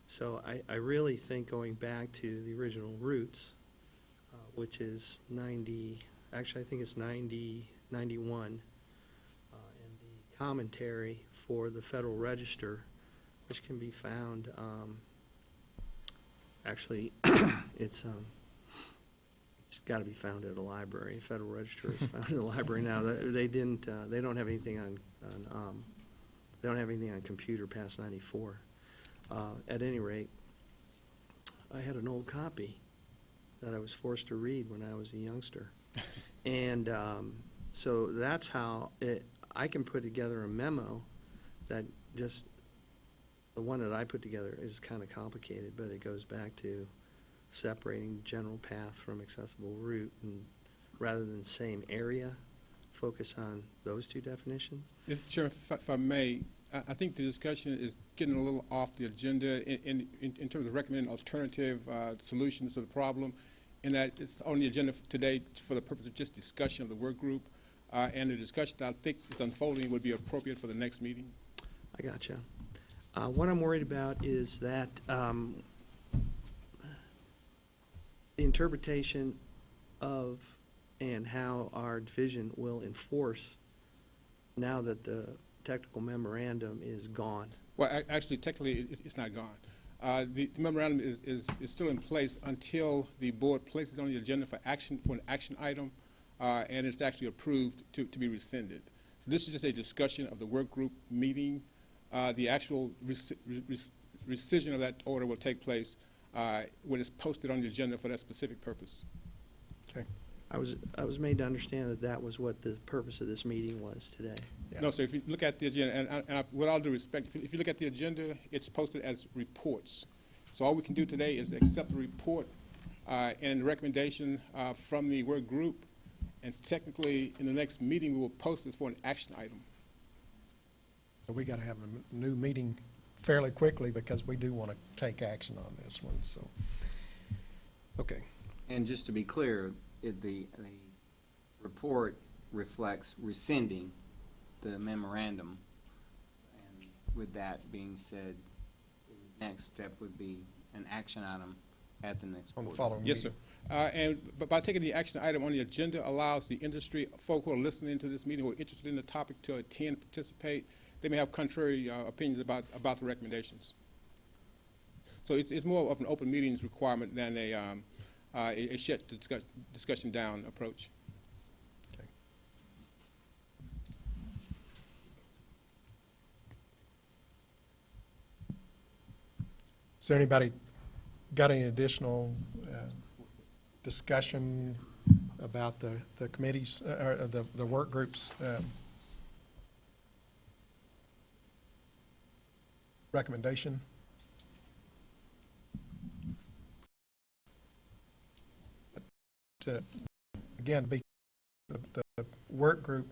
So I really think going back to the original roots, which is 90, actually I think it's 90, 91, and the commentary for the Federal Register, which can be found, actually, it's got to be found at a library. Federal Register is found in a library now. They don't have anything they don't have anything on computer past 94. At any rate, I had an old copy that I was forced to read when I was a youngster. And so that's how I can put together a memo that just, the one that I put together is kind of complicated, but it goes back to separating general path from accessible route, and rather than same area, focus on those two definitions. Mr. Chairman, if I may, I think the discussion is getting a little off the agenda in terms of recommending alternative solutions to the problem, in that it's on the agenda today for the purpose of just discussion of the work group, and the discussion that I think is unfolding would be appropriate for the next meeting. I gotcha. What I'm worried about is that the interpretation of and how our division will enforce now that the technical memorandum is gone. Well, actually, technically, it's not gone. The memorandum is still in place until the board places it on the agenda for action, for an action item, and it's actually approved to be rescinded. So this is just a discussion of the work group meeting. The actual rescission of that order will take place when it's posted on the agenda for that specific purpose. Okay. I was made to understand that that was what the purpose of this meeting was today. Yeah. No, sir, if you look at the agenda, and with all due respect, if you look at the agenda, it's posted as reports. So all we can do today is accept the report and the recommendation from the work group, and technically, in the next meeting, we will post this for an action item. So we got to have a new meeting fairly quickly because we do want to take action on this one, so. Okay. And just to be clear, the report reflects rescinding the memorandum. And with that being said, the next step would be an action item at the next On the board. following Yes, sir. meeting. But by taking the action item on the agenda allows the industry, folk who are listening to this meeting, who are interested in the topic, to attend, participate. They may have contrary opinions about the recommendations. So it's more of an open meetings requirement than a shut discussion down approach. Okay. Is there anybody got any additional discussion about the committees, or the work groups recommendation? Again, the work group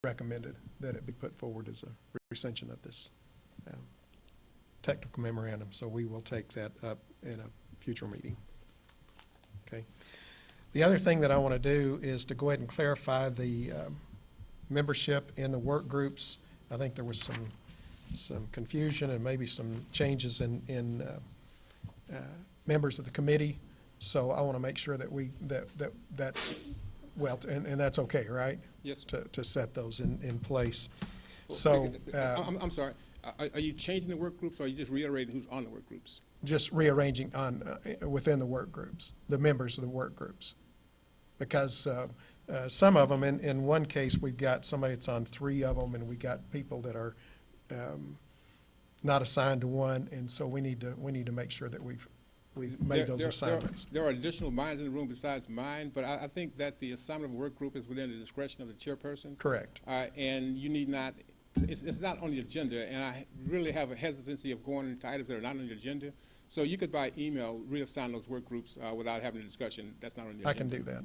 recommended that it be put forward as a rescission of this technical memorandum, so we will take that up in a future meeting. Okay. The other thing that I want to do is to go ahead and clarify the membership in the work groups. I think there was some confusion and maybe some changes in members of the committee. So I want to make sure that that's well, and that's okay, right? Yes, sir. To set those in place. Well, So I'm sorry. Are you changing the work groups, or are you just reiterating who's on the work groups? just rearranging on within the work groups, the members of the work groups, because some of them, in one case, we've got somebody that's on 3 of them, and we got people that are not assigned to one, and so we need to make sure that we've made those assignments. There are additional minds in the room besides mine, but I think that the assignment of a work group is within the discretion of the chairperson. Correct. And you need not, it's not on the agenda, and I really have a hesitancy of going into items that are not on the agenda. So you could, by email, reassign those work groups without having a discussion. That's not on the agenda. I can do that.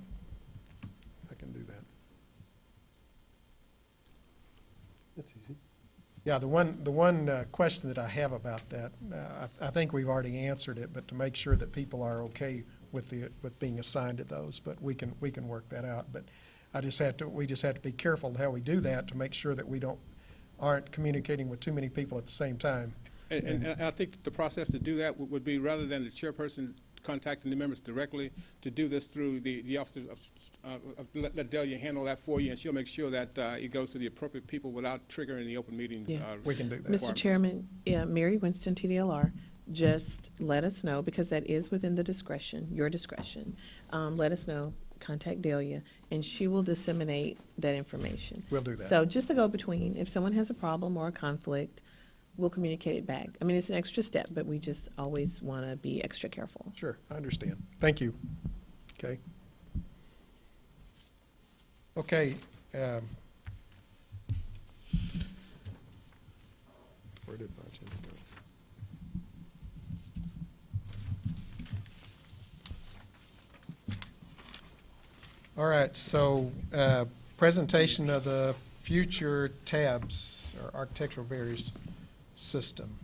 I can do that. That's easy. Yeah, the one question that I have about that, I think we've already answered it, but to make sure that people are okay with being assigned to those, but we can work that out. But we just have to be careful how we do that to make sure that we aren't communicating with too many people at the same time. And I think the process to do that would be, rather than the chairperson contacting the members directly, to do this through the office let Delia handle that for you, and she'll make sure that it goes to the appropriate people without triggering the open meetings. Yes. We can do that. Mr. Chairman, Mary Winston, TDLR, just let us know, because that is within the discretion, your discretion. Let us know, contact Delia, and she will disseminate that information. We'll do that. So just to go between, if someone has a problem or a conflict, we'll communicate it back. I mean, it's an extra step, but we just always want to be extra careful. Sure, I understand. Thank you. Okay. Okay. Where did my agenda go? All right, so presentation of the future tabs or architectural barriers system.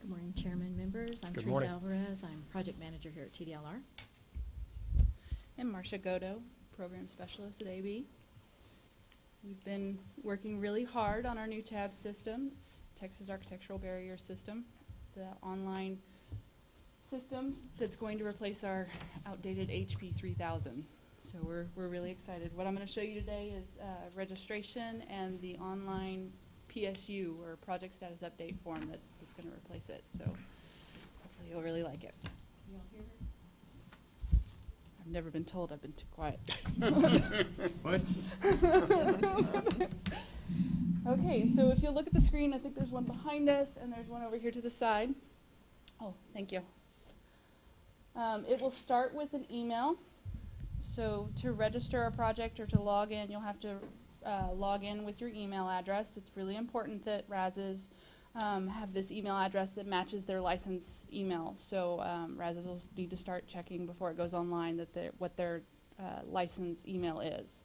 Good morning, Chairman, members. I'm Good Teresa morning. Alvarez. I'm Project Manager here at TDLR. And Marcia Godo, Program Specialist at AB. We've been working really hard on our new tab system. It's Texas Architectural Barrier System. It's the online system that's going to replace our outdated HP 3000. So we're really excited. What I'm going to show you today is registration and the online PSU, or Project Status Update form, that's going to replace it. So hopefully you'll really like it. Can you all hear it? I've never been told I've been too quiet. What? Okay, so if you look at the screen, I think there's one behind us and there's one over here to the side. Oh, thank you. It will start with an email. So to register a project or to log in, you'll have to log in with your email address. It's really important that RASs have this email address that matches their license email. So RASs will need to start checking before it goes online that what their license email is.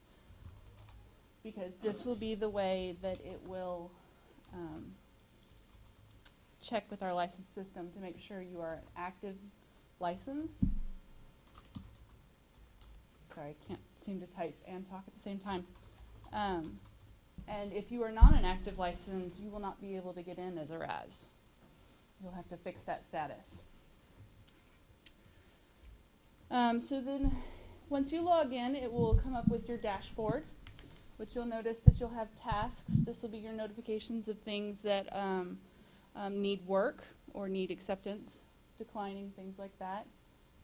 Because this will be the way that it will check with our license system to make sure you are an active license. Sorry, I can't seem to type and talk at the same time. And if you are not an active license, you will not be able to get in as a RAS. You'll have to fix that status. So then, once you log in, it will come up with your dashboard, which you'll notice that you'll have tasks. This will be your notifications of things that need work or need acceptance, declining, things like that.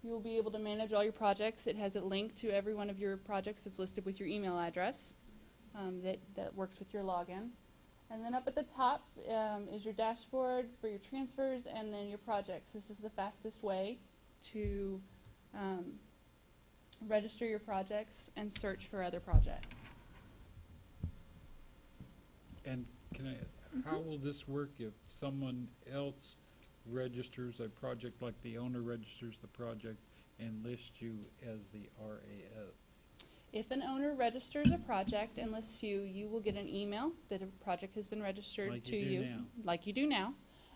You will be able to manage all your projects. It has a link to every one of your projects that's listed with your email address that works with your login. And then up at the top is your dashboard for your transfers and then your projects. This is the fastest way to register your projects and search for other projects. And how will this work if someone else registers a project, like the owner registers the project and lists you as the RAS? If an owner registers a project and lists you, you will get an email that a project has been registered Like to you do you, now. like you do now,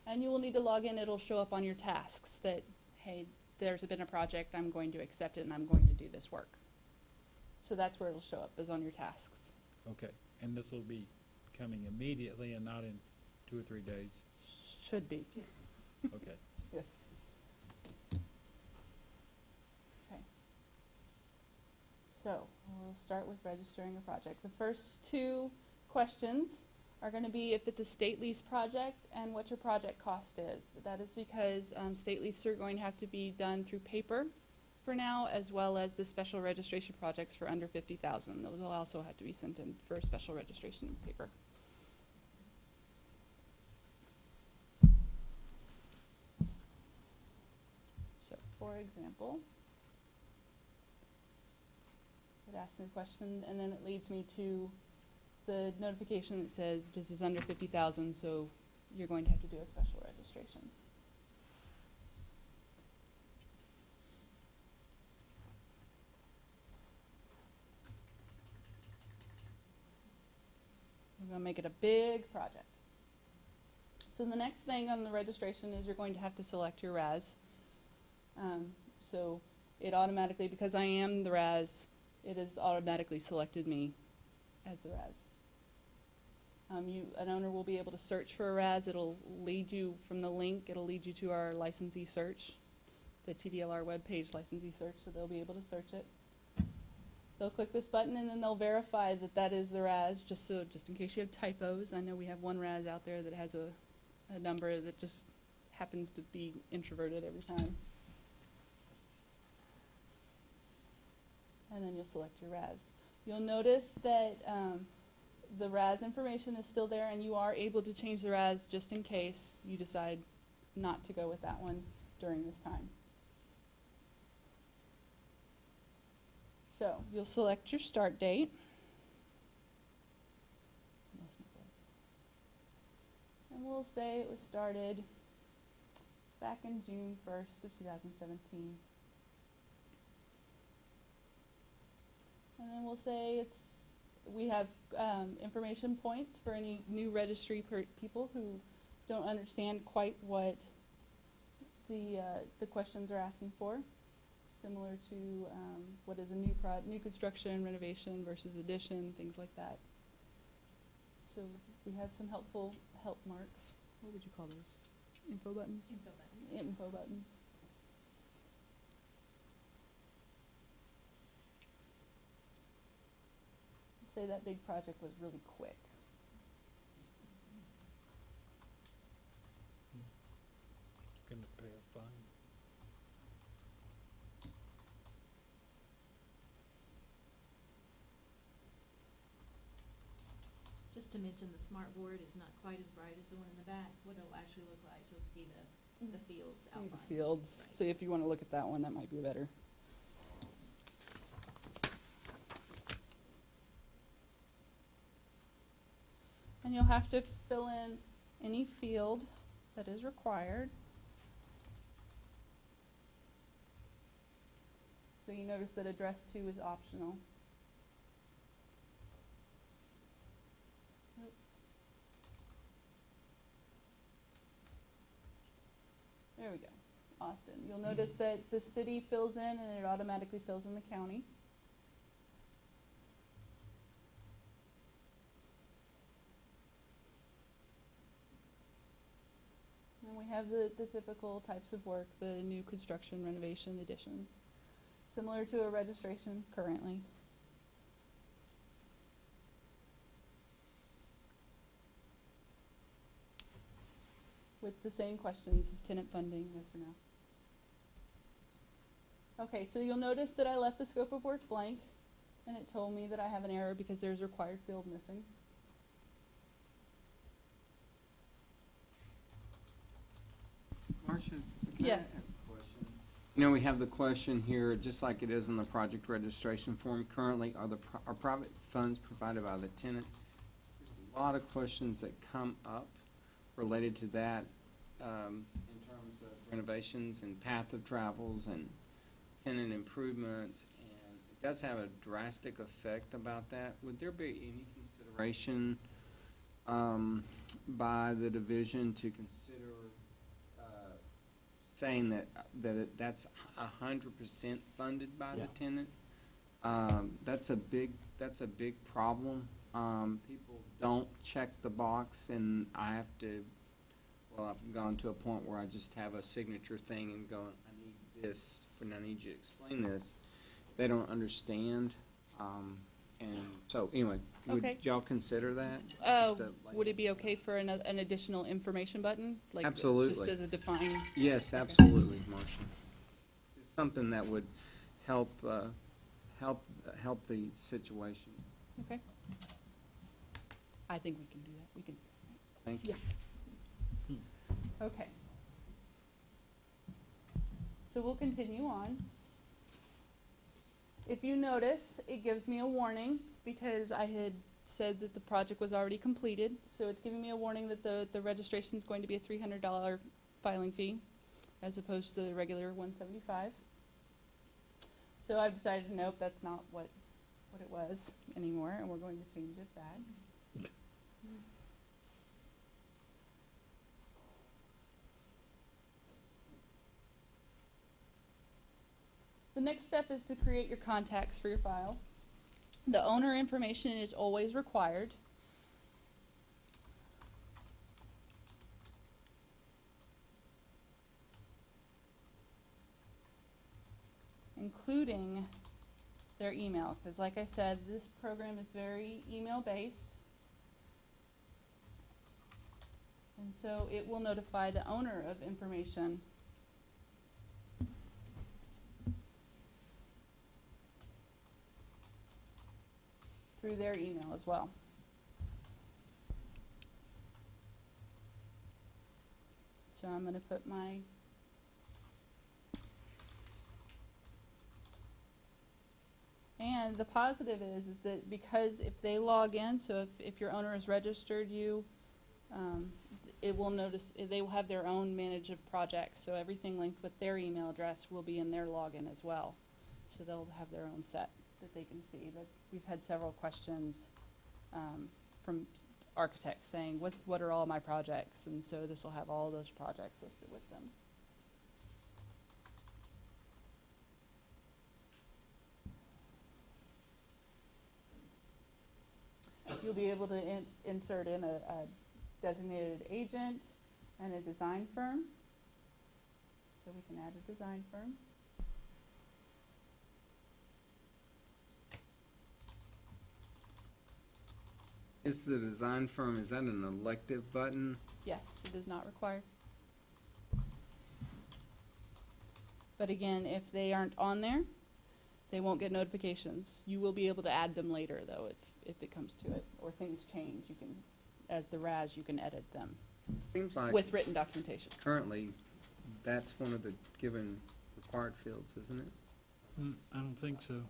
and you will need to log in. It'll show up on your tasks that, hey, there's been a project, I'm going to accept it, and I'm going to do this work. So that's where it'll show up, is on your tasks. Okay, and this will be coming immediately and not in 2 or 3 days? Should be. Okay. Yes. Okay. So we'll start with registering a project. The first two questions are going to be if it's a state lease project and what your project cost is. That is because state leases are going to have to be done through paper for now, as well as the special registration projects for under 50,000. Those will also have to be sent in for a special registration in paper. So, for example, it asks me a question, and then it leads me to the notification that says this is under 50,000, so you're going to have to do a special registration. We're gonna make it a big project. So the next thing on the registration is you're going to have to select your RAS. So it automatically, because I am the RAS, it has automatically selected me as the RAS. An owner will be able to search for a RAS. It'll lead you from the link. It'll lead you to our licensee search, the TDLR webpage licensee search, so they'll be able to search it. They'll click this button and then they'll verify that that is the RAS, just in case you have typos. I know we have one RAS out there that has a number that just happens to be introverted every time. And then you'll select your RAS. You'll notice that the RAS information is still there, and you are able to change the RAS just in case you decide not to go with that one during this time. So you'll select your start date. And we'll say it was started back in June 1st of 2017. And then we'll say we have information points for any new registry people who don't understand quite what the questions are asking for, similar to what is a new construction, renovation versus addition, things like that. So we have some helpful help marks. What would you call those? Info buttons? Info buttons. Info buttons. Say that big project was really quick. Gonna pay a fine. Just to mention, the smart board is not quite as bright as the one in the back. What it'll actually look like, you'll see the fields See outlined. the fields. So if you want to look at that one, that might be better. And you'll have to fill in any field that is required. So you notice that address 2 is optional. There we go, Austin. You'll notice that the city fills in and it automatically fills in the county. And we have the typical types of work, the new construction, renovation, additions, similar to a registration currently. With the same questions of tenant funding, yes or no. Okay, so you'll notice that I left the scope of work blank, and it told me that I have an error because there's a required field missing. Marcia, can Yes. I ask a question? You know, we have the question here, just like it is in the project registration form. Currently, are private funds provided by the tenant? There's a lot of questions that come up related to that in terms of renovations and path of travels and tenant improvements, and it does have a drastic effect about that. Would there be any consideration by the division to consider saying that's 100% funded by the tenant? That's a big problem. People don't check the box, and I have to. Well, I've gone to a point where I just have a signature thing and go, I need this, and I need you to explain this. They don't understand, and so anyway, would Okay. y'all consider that? Just to lay- Would it be okay for an additional information button? Like Absolutely. Just as a defined? Yes, absolutely, Marcia. Just something that would help the situation. Okay. I think we can do that. We can. Thank you. Okay. So we'll continue on. If you notice, it gives me a warning because I had said that the project was already completed. So it's giving me a warning that the registration is going to be a $300 filing fee as opposed to the regular $175. So I've decided, nope, that's not what it was anymore, and we're going to change it back. The next step is to create your contacts for your file. The owner information is always required. Including their email, because like I said, this program is very email-based. And so it will notify the owner of information through their email as well. So I'm going to put my and the positive is that because if they log in, so if your owner has registered you, it will notice, they will have their own manage of projects, so everything linked with their email address will be in their login as well. So they'll have their own set that they can see. But we've had several questions from architects saying, what are all my projects? And so this will have all those projects listed with them. You'll be able to insert in a designated agent and a design firm. So we can add a design firm. Is the design firm, is that an elective button? Yes, it is not required. But again, if they aren't on there, they won't get notifications. You will be able to add them later, though, if it comes to it, or things change. You can, as the RAS, you can edit them Seems like with written documentation. currently that's one of the given required fields, isn't it? I don't think so.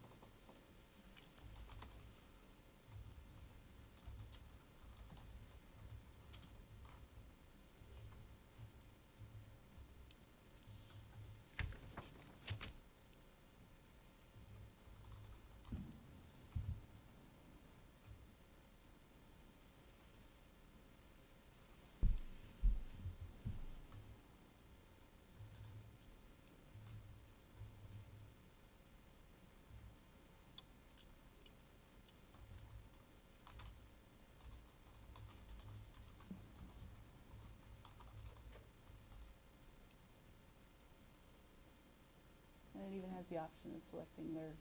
And it even has the option of selecting their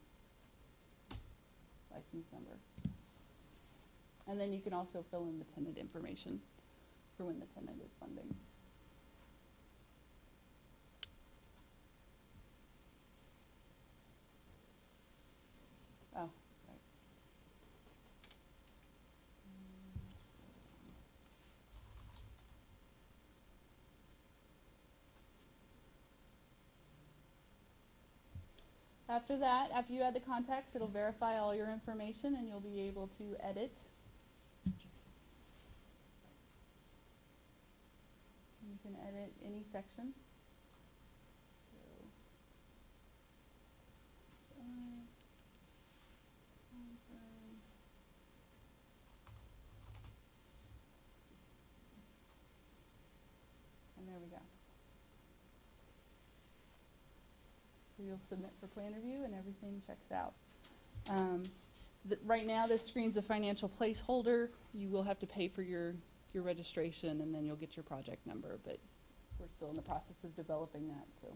license number. And then you can also fill in the tenant information for when the tenant is funding. Oh, right. After that, after you add the contacts, it'll verify all your information and you'll be able to edit. You can edit any section. So, and there we go. So you'll submit for plan review and everything checks out. Right now, this screen's a financial placeholder. You will have to pay for your registration and then you'll get your project number, but we're still in the process of developing that, so.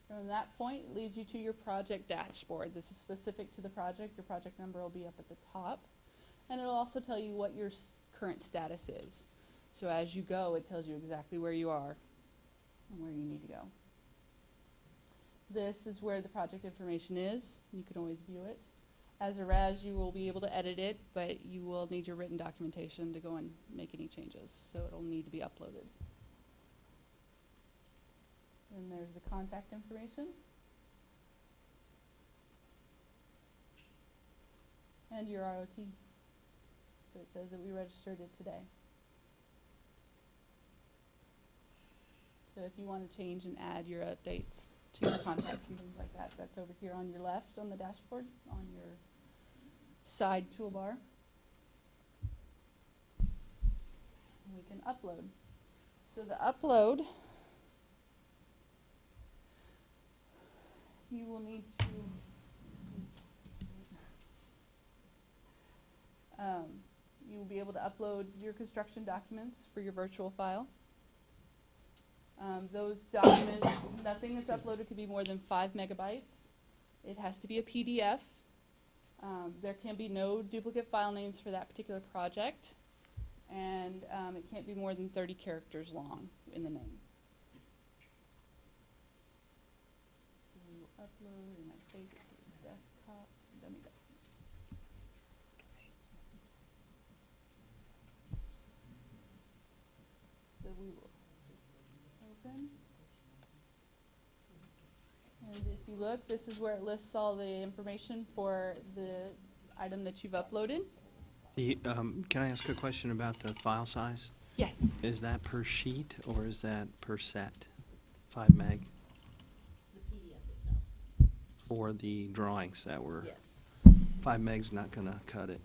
From that point, it leads you to your project dashboard. This is specific to the project. Your project number will be up at the top. And it'll also tell you what your current status is. So as you go, it tells you exactly where you are and where you need to go. This is where the project information is. You can always view it. As a RAS, you will be able to edit it, but you will need your written documentation to go and make any changes. So it'll need to be uploaded. And there's the contact information. And your ROT. So it says that we registered it today. So if you want to change and add your updates to your contacts and things like that, that's over here on your left on the dashboard, on your side toolbar. And we can upload. So the upload you will need to, you will be able to upload your construction documents for your virtual file. Those documents, nothing that's uploaded could be more than 5 megabytes. It has to be a PDF. There can be no duplicate file names for that particular project, and it can't be more than 30 characters long in the name. So we will upload, and I save it to the desktop, dummy document. So we will open. And if you look, this is where it lists all the information for the item that you've uploaded. Can I ask a question about the file size? Yes. Is that per sheet or is that per set? 5 meg It's the PDF itself. for the drawings that were, Yes. 5 meg's not going to cut it.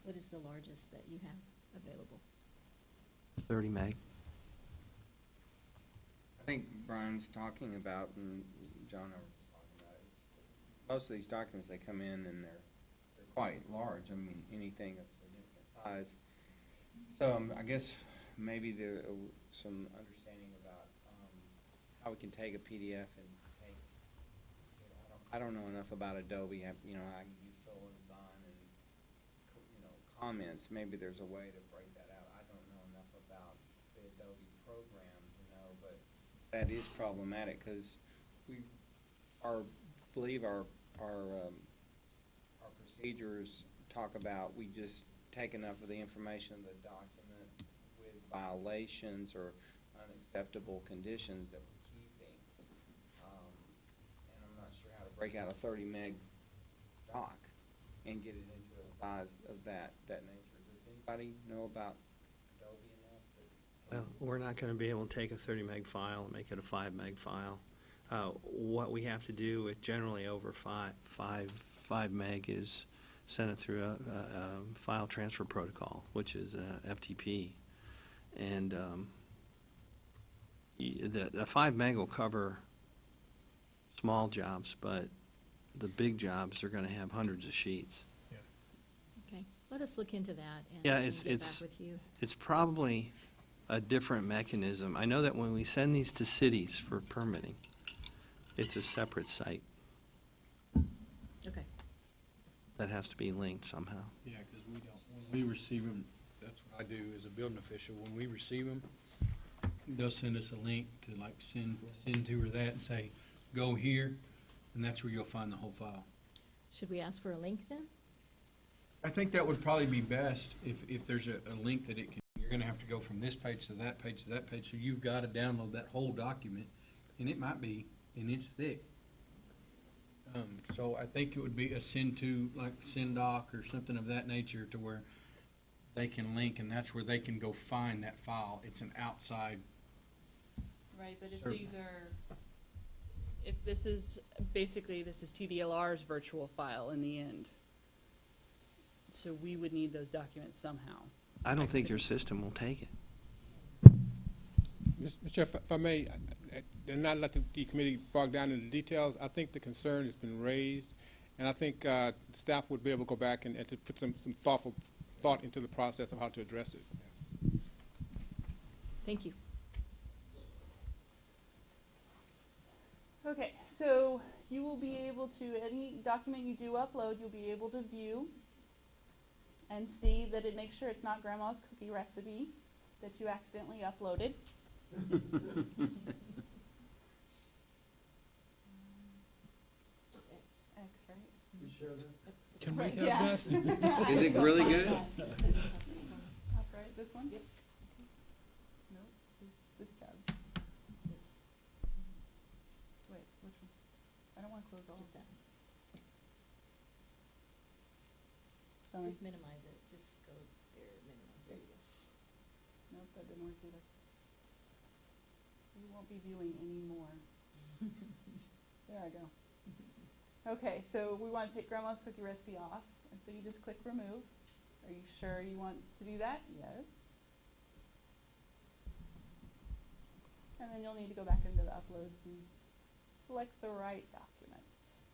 What is the largest that you have available? 30 meg. I think Brian's talking about, and John and I were just talking about it, most of these documents, they come in and they're quite large. I mean, anything of significant size. So I guess maybe there some understanding about how we can take a PDF and take, I don't know enough about Adobe. You know, I use fill and sign and, you know, comments. Maybe there's a way to break that out. I don't know enough about the Adobe program to know, but that is problematic because we believe our procedures talk about we just take enough of the information of the documents with violations or unacceptable conditions that we're keeping. And I'm not sure how to break out a 30 meg doc and get it into a size of that nature. Does anybody know about Adobe enough? Well, we're not going to be able to take a 30 meg file and make it a 5 meg file. What we have to do with generally over 5 meg is send it through a file transfer protocol, which is a FTP. And the 5 meg will cover small jobs, but the big jobs are going to have hundreds of sheets. Okay, let us look into that and Yeah, and it's get back with you. it's probably a different mechanism. I know that when we send these to cities for permitting, it's a separate site Okay. that has to be linked somehow. Yeah, because we don't, when we receive them, that's what I do as a building official. When we receive them, they'll send us a link to like send to or that and say, go here, and that's where you'll find the whole file. Should we ask for a link then? I think that would probably be best if there's a link that it can, you're gonna have to go from this page to that page to that page, so you've got to download that whole document, and it might be an inch thick. So I think it would be a send to, like SendDoc or something of that nature, to where they can link, and that's where they can go find that file. It's an outside. Right, but if Sure. these are, if this is, basically, this is TDLR's virtual file in the end. So we would need those documents somehow. I don't think your system will take it. Mr. Chair, if I may, and not let the committee bog down in the details, I think the concern has been raised, and I think staff would be able to go back and to put some thoughtful thought into the process of how to address it. Thank you. Okay, so you will be able to, any document you do upload, you'll be able to view and see that it makes sure it's not grandma's cookie recipe that you accidentally uploaded. Just X. X, right? You sure that? Can we Right, have yeah. that? Is it really good? Up right, this one? Yep. Nope, this tab. Yes, Wait, which one? I don't want to close all. just that. Tell me. Just minimize it. Just go there, minimize. There you go. Nope, that didn't work either. You won't be viewing anymore. There I go. Okay, so we want to take grandma's cookie recipe off, and so you just click remove. Are you sure you want to do that? Yes. And then you'll need to go back into the uploads and select the right documents.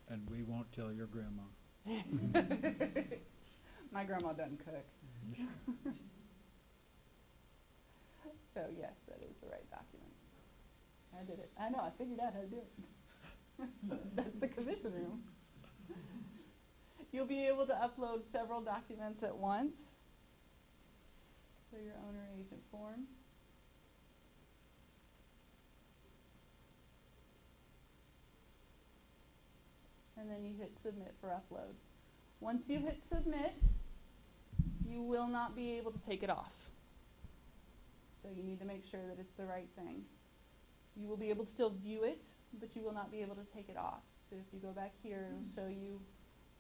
And we won't tell your grandma. My grandma doesn't cook. So yes, that is the right document. I did it. I know, I figured out how to do it. That's the commission room. You'll be able to upload several documents at once. So your owner agent form. And then you hit submit for upload. Once you hit submit, you will not be able to take it off. So you need to make sure that it's the right thing. You will be able to still view it, but you will not be able to take it off. So if you go back here, it'll show you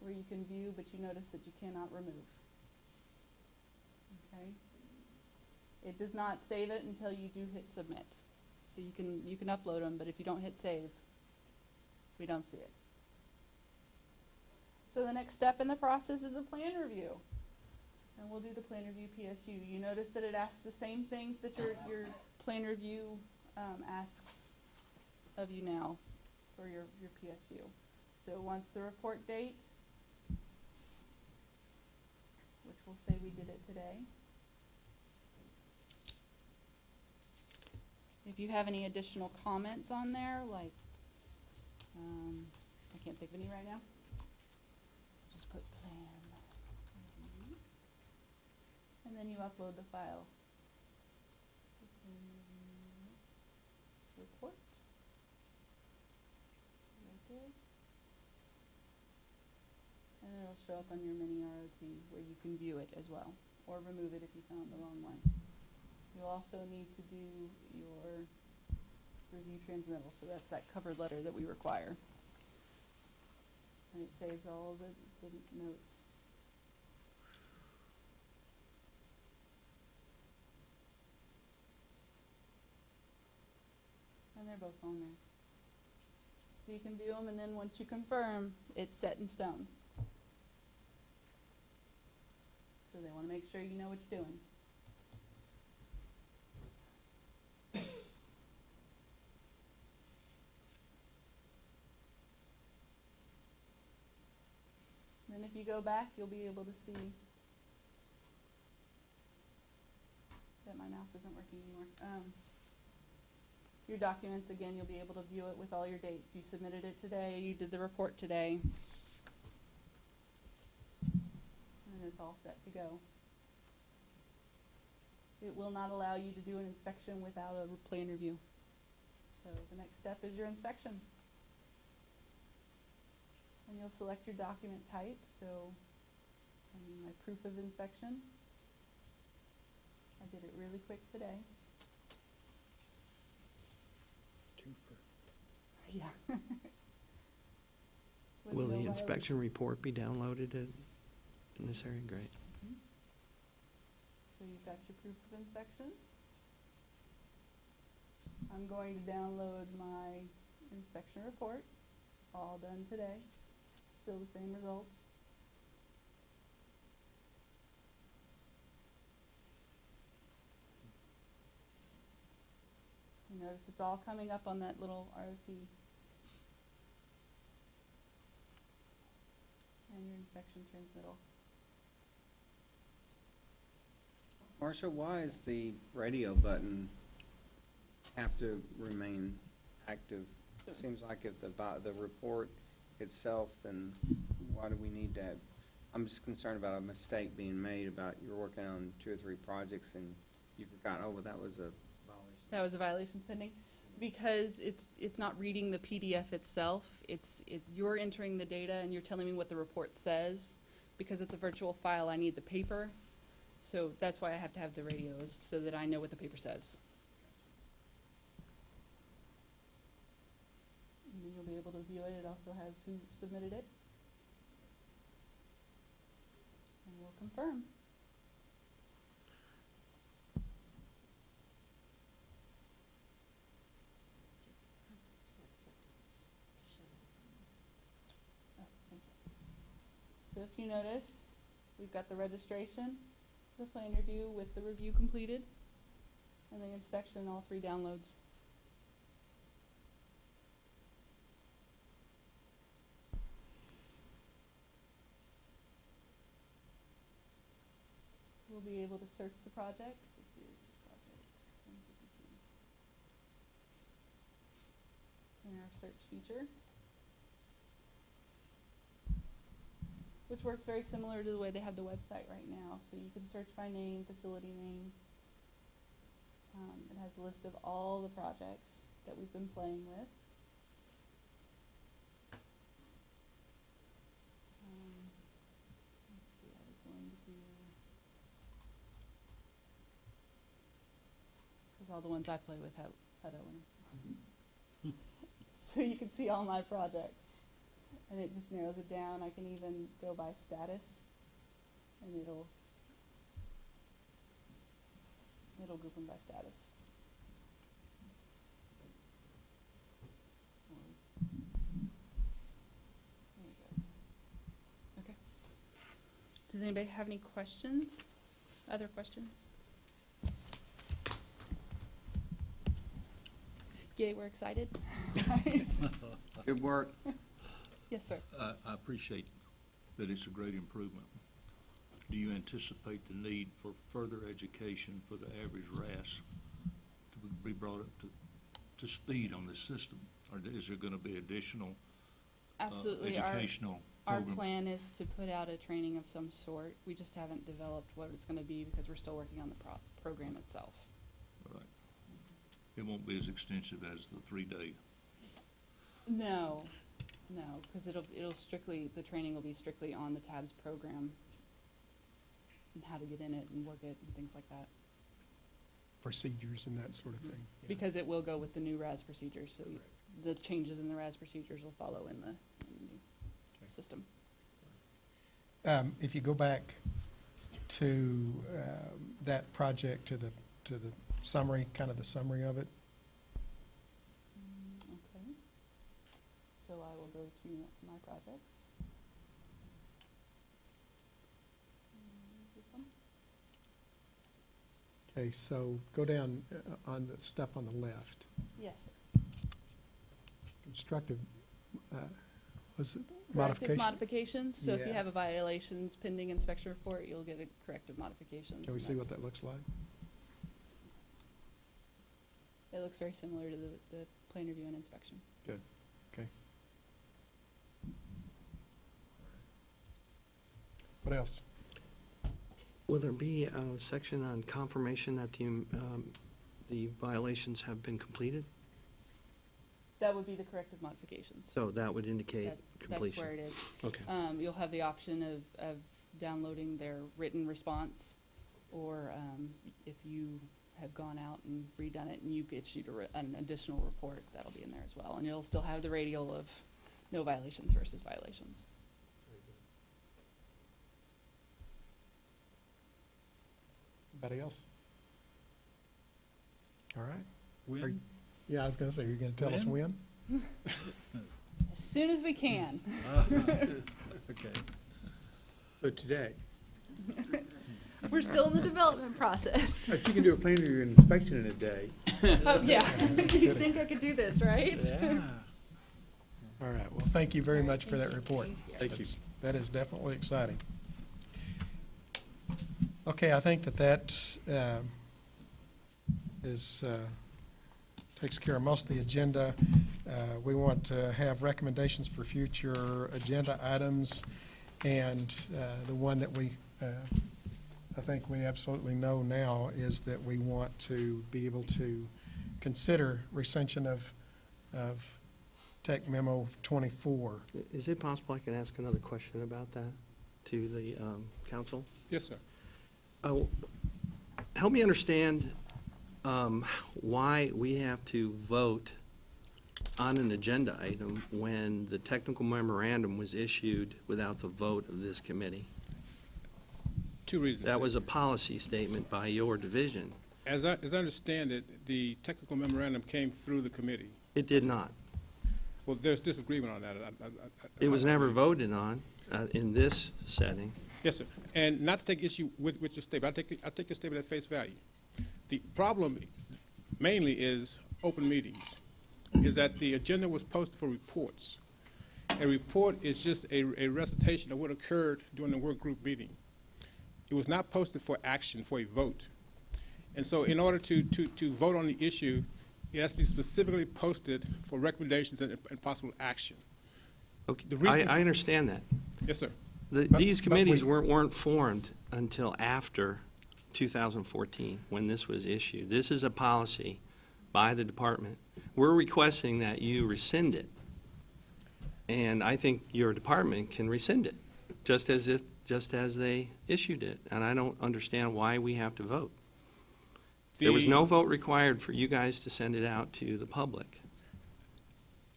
where you can view, but you notice that you cannot remove. Okay? It does not save it until you do hit submit. So you can upload them, but if you don't hit save, we don't see it. So the next step in the process is a plan review. And we'll do the plan review PSU. You notice that it asks the same things that your plan review asks of you now for your PSU. So once the report date, which we'll say we did it today. If you have any additional comments on there, like, I can't think of any right now. Just put plan. And then you upload the file. Report. Right there. And it'll show up on your mini ROT where you can view it as well, or remove it if you found the wrong one. You'll also need to do your review transmittal, so that's that cover letter that we require. And it saves all of the notes. And they're both on there. So you can view them, and then once you confirm, it's set in stone. So they want to make sure you know what you're doing. Then if you go back, you'll be able to see that my mouse isn't working anymore. Your documents, again, you'll be able to view it with all your dates. You submitted it today, you did the report today. And it's all set to go. It will not allow you to do an inspection without a plan review. So the next step is your inspection. And you'll select your document type. So my proof of inspection. I did it really quick today. Yeah. Will the inspection report be downloaded in this area? Great. So you've got your proof of inspection. I'm going to download my inspection report, all done today. Still the same results. You notice it's all coming up on that little ROT. And your inspection transmittal. Marcia, why is the radio button have to remain active? It seems like if the report itself, then why do we need that? I'm just concerned about a mistake being made about you're working on 2 or 3 projects and you forgot, oh, well, that was a violation. That was a violations pending, because it's not reading the PDF itself. You're entering the data and you're telling me what the report says. Because it's a virtual file, I need the paper. So that's why I have to have the radios, so that I know what the paper says. And then you'll be able to view it. It also has who submitted it. And we'll confirm. Oh, thank you. So if you notice, we've got the registration, the plan review with the review completed, and the inspection and all 3 downloads. We'll be able to search the projects. This is project 152. In our search feature, which works very similar to the way they have the website right now. So you can search by name, facility name. It has a list of all the projects that we've been playing with. Let's see, I was going to do, because all the ones I play with have Hutto in them. So you can see all my projects. And it just narrows it down. I can even go by status, and it'll group them by status. There it goes. Okay. Does anybody have any questions? Other questions? Yay, we're excited. Good work. Yes, sir. I appreciate that it's a great improvement. Do you anticipate the need for further education for the average RAS to be brought up to speed on this system? Or is there going to be additional Absolutely. educational Our programs? plan is to put out a training of some sort. We just haven't developed what it's going to be because we're still working on the program itself. Right. It won't be as extensive as the 3-day. No, because it'll strictly, the training will be strictly on the TABS program and how to get in it and work it and things like that. Procedures and that sort of thing. Yeah. Because it will go with the new RAS procedures, so the changes in the RAS procedures will follow in the new system. If you go back to that project, to the summary, kind of the summary of it. Okay. So I will go to my projects. This one? Okay, so go down on the step on the left. Yes, sir. Constructive, was it Corrective modification? modifications, so if you Yeah. have a violations pending inspection report, you'll get a corrective modifications. Can we and see what that's- that looks like? It looks very similar to the plan review and inspection. Good, okay. What else? Will there be a section on confirmation that the violations have been completed? That would be the corrective modifications. So that would indicate That's completion? where it is. Okay. You'll have the option of downloading their written response, or if you have gone out and redone it and you issued an additional report, that'll be in there as well. And you'll still have the radial of no violations versus violations. Anybody else? All right. When? Are you- Yeah, I was gonna say, you're gonna tell us when? As soon as we can. Okay. So today, We're still in the development process. if you can do a plan review and inspection in a day, Oh, yeah. You think I could do this, right? Yeah. All right, well, thank you very much for that report. Thank you. That is definitely exciting. Okay, I think that takes care of most of the agenda. We want to have recommendations for future agenda items, and the one that I think we absolutely know now is that we want to be able to consider recension of Tech Memo 24. Is it possible I can ask another question about that to the council? Yes, sir. Help me understand why we have to vote on an agenda item when the technical memorandum was issued without the vote of this committee. 2 reasons. That was a policy statement by your division. As I understand it, the technical memorandum came through the committee. It did not. Well, there's disagreement on that. It was never voted on in this setting. Yes, sir. And not to take issue with your statement, I take your statement at face value. The problem mainly is open meetings, is that the agenda was posted for reports. A report is just a recitation of what occurred during the work group meeting. It was not posted for action, for a vote. And so in order to vote on the issue, it has to be specifically posted for recommendations and possible action. Okay, The reason I understand that. Yes, sir. These committees weren't formed until after 2014, when this was issued. This is a policy by the department. We're requesting that you rescind it. And I think your department can rescind it, just as they issued it. And I don't understand why we have to vote. There was no vote required for you guys to send it out to the public.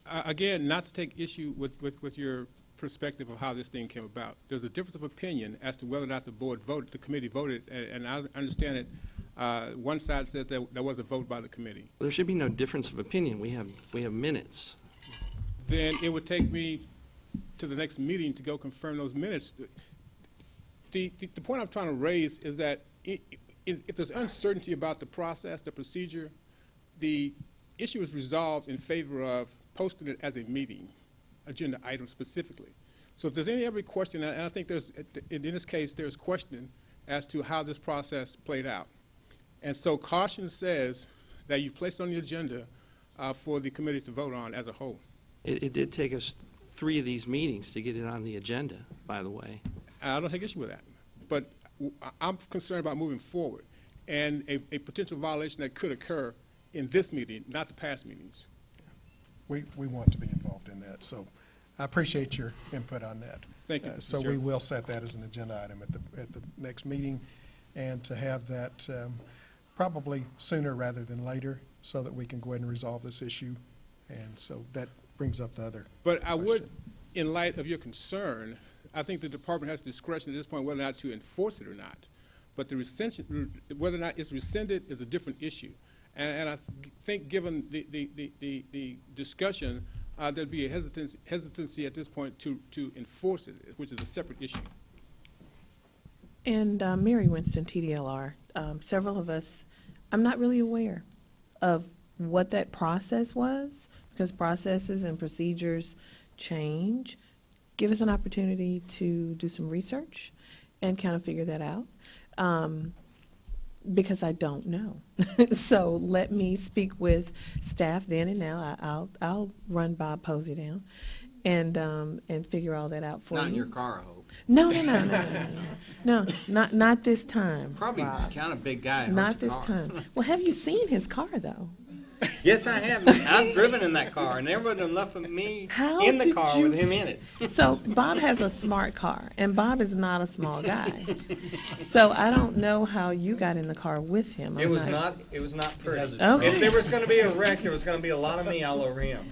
Again, not to take issue with your perspective of how this thing came about. There's a difference of opinion as to whether or not the board voted, the committee voted, and I understand it. One side said there was a vote by the committee. There should be no difference of opinion. We have minutes. Then it would take me to the next meeting to go confirm those minutes. The point I'm trying to raise is that if there's uncertainty about the process, the procedure, the issue is resolved in favor of posting it as a meeting agenda item specifically. So if there's any other question, and I think there's, in this case, there's question as to how this process played out. And so caution says that you placed on the agenda for the committee to vote on as a whole. It did take us 3 of these meetings to get it on the agenda, by the way. I don't take issue with that. But I'm concerned about moving forward and a potential violation that could occur in this meeting, not the past meetings. We want to be involved in that, so I appreciate your input on that. Thank you, Mr. So we Chairman. will set that as an agenda item at the next meeting, and to have that probably sooner rather than later, so that we can go ahead and resolve this issue. And so that brings up the other But I would, question. in light of your concern, I think the department has discretion at this point whether or not to enforce it or not. But the rescission, whether or not it's rescinded is a different issue. And I think given the discussion, there'd be a hesitancy at this point to enforce it, which is a separate issue. And Mary Winston, TDLR, several of us, I'm not really aware of what that process was, because processes and procedures change. Give us an opportunity to do some research and kind of figure that out, because I don't know. So let me speak with staff then and now. I'll run Bob Posey down and figure all that out for you. Not in your car, I hope. No, not this time. Probably Bob. kind of big guy. Not this time. Well, have you seen his car though? Yes, I have. I've driven in that car, and there wasn't enough of me How in the did car you with him in it. So Bob has a smart car, and Bob is not a small guy. So I don't know how you got in the car with him. It was not pretty. Okay. If there was going to be a wreck, there was going to be a lot of me all over him.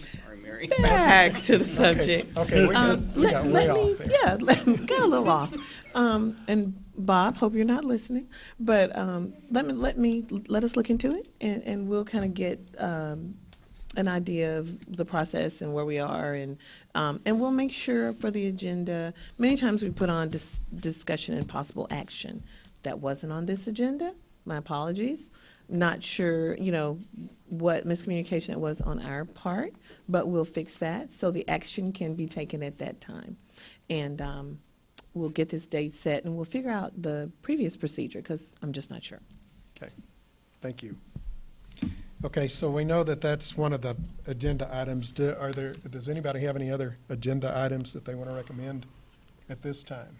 Sorry, Mary. Back to the subject. Okay, we got way off there. Yeah, got a little off. And Bob, hope you're not listening, but let us look into it, and we'll kind of get an idea of the process and where we are, and we'll make sure for the agenda. Many times we put on discussion and possible action that wasn't on this agenda. My apologies. Not sure, what miscommunication it was on our part, but we'll fix that so the action can be taken at that time. And we'll get this date set, and we'll figure out the previous procedure, because I'm just not sure. Okay, thank you. Okay, so we know that that's one of the agenda items. Does anybody have any other agenda items that they want to recommend at this time?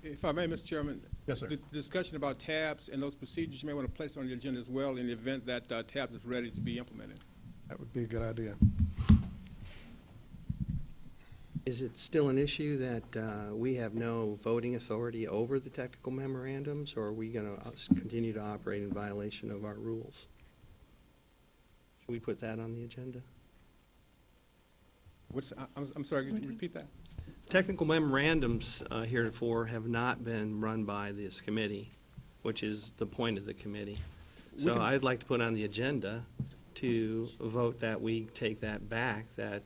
If I may, Mr. Chairman. Yes, sir. The discussion about tabs and those procedures, you may want to place on the agenda as well in the event that tabs is ready to be implemented. That would be a good idea. Is it still an issue that we have no voting authority over the technical memorandums, or are we going to continue to operate in violation of our rules? Should we put that on the agenda? I'm sorry, could you repeat that? Technical memorandums heretofore have not been run by this committee, which is the point of the committee. So I'd like to put on the agenda to vote that we take that back, that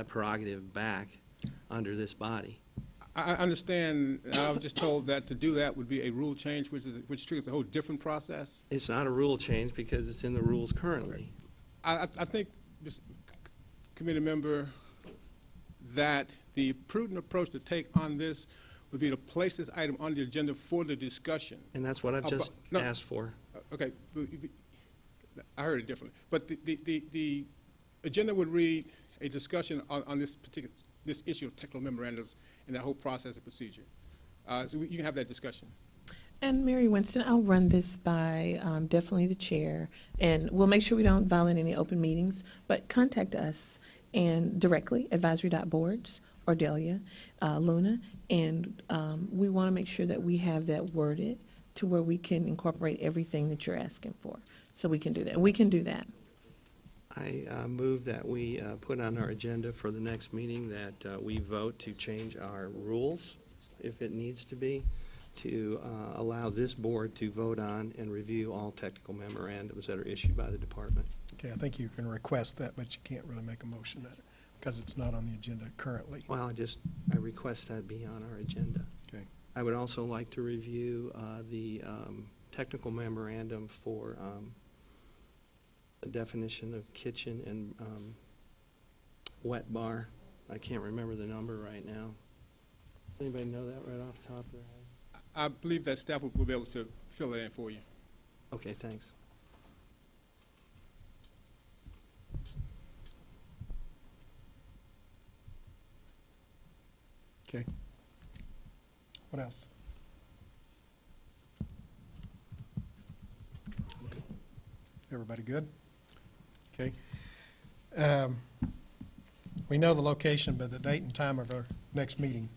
prerogative back under this body. I understand, I was just told that to do that would be a rule change, which triggers a whole different process. It's not a rule change because it's in the rules currently. I think, Mr. Committee member, that the prudent approach to take on this would be to place this item on the agenda for the discussion. And that's what I've just No. asked for. Okay, I heard it differently. But the agenda would read a discussion on this issue of technical memorandums and that whole process and procedure. So you can have that discussion. And Mary Winston, I'll run this by definitely the chair, and we'll make sure we don't violate any open meetings, but contact us and directly, advisory.boards, or Delia, Luna, and we want to make sure that we have that worded to where we can incorporate everything that you're asking for. So we can do that. We can do that. I move that we put on our agenda for the next meeting that we vote to change our rules, if it needs to be, to allow this board to vote on and review all technical memorandums that are issued by the department. Okay, I think you can request that, but you can't really make a motion on it because it's not on the agenda currently. Well, I request that be on our agenda. Okay. I would also like to review the technical memorandum for the definition of kitchen and wet bar. I can't remember the number right now. Anybody know that right off the top of their head? I believe that staff will be able to fill it in for you. Okay, thanks. Okay. What else? Everybody good? Okay. We know the location, but the date and time of our next meeting.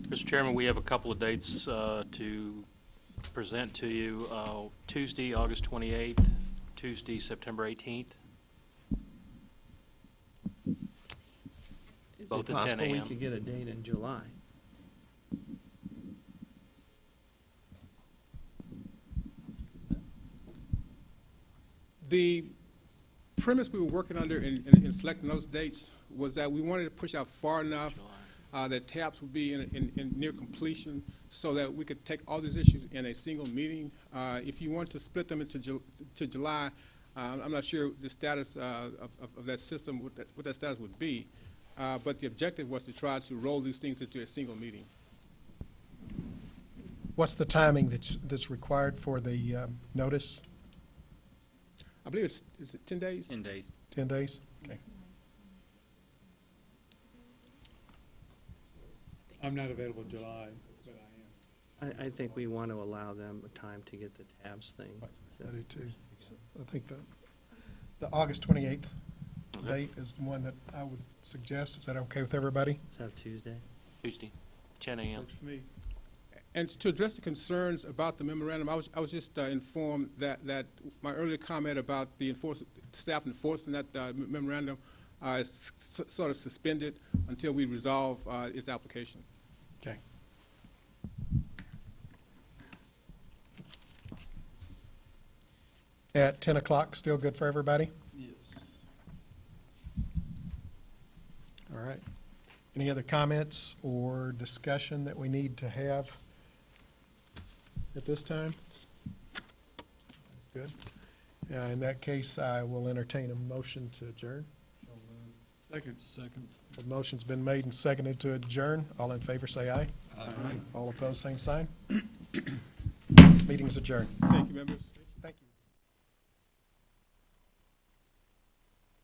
Mr. Chairman, we have a couple of dates to present to you. Tuesday, August 28th, Tuesday, September 18th. Is Both it at 10 possible we a.m. could get a date in July? The premise we were working under in selecting those dates was that we wanted to push out far enough that TAPS would be in near completion so that we could take all these issues in a single meeting. If you want to split them into July, I'm not sure the status of that system, what that status would be, but the objective was to try to roll these things into a single meeting. What's the timing that's required for the notice? I believe it's 10 days? 10 days. 10 days? Okay. I'm not available in July, but I am. I think we want to allow them time to get the tabs thing. I do too. I think the August 28th date is the one that I would suggest. Is that okay with everybody? Is that Tuesday? Tuesday, 10 a.m. Works for me. And to address the concerns about the memorandum, I was just informed that my earlier comment about the staff enforcing that memorandum is sort of suspended until we resolve its application. Okay. At 10 o'clock, still good for everybody? Yes. All right. Any other comments or discussion that we need to have at this time? Good. In that case, I will entertain a motion to adjourn. Second. Second. The motion's been made and seconded to adjourn. All in favor, say aye. Aye. All opposed, same sign. Meeting is adjourned. Thank you, members.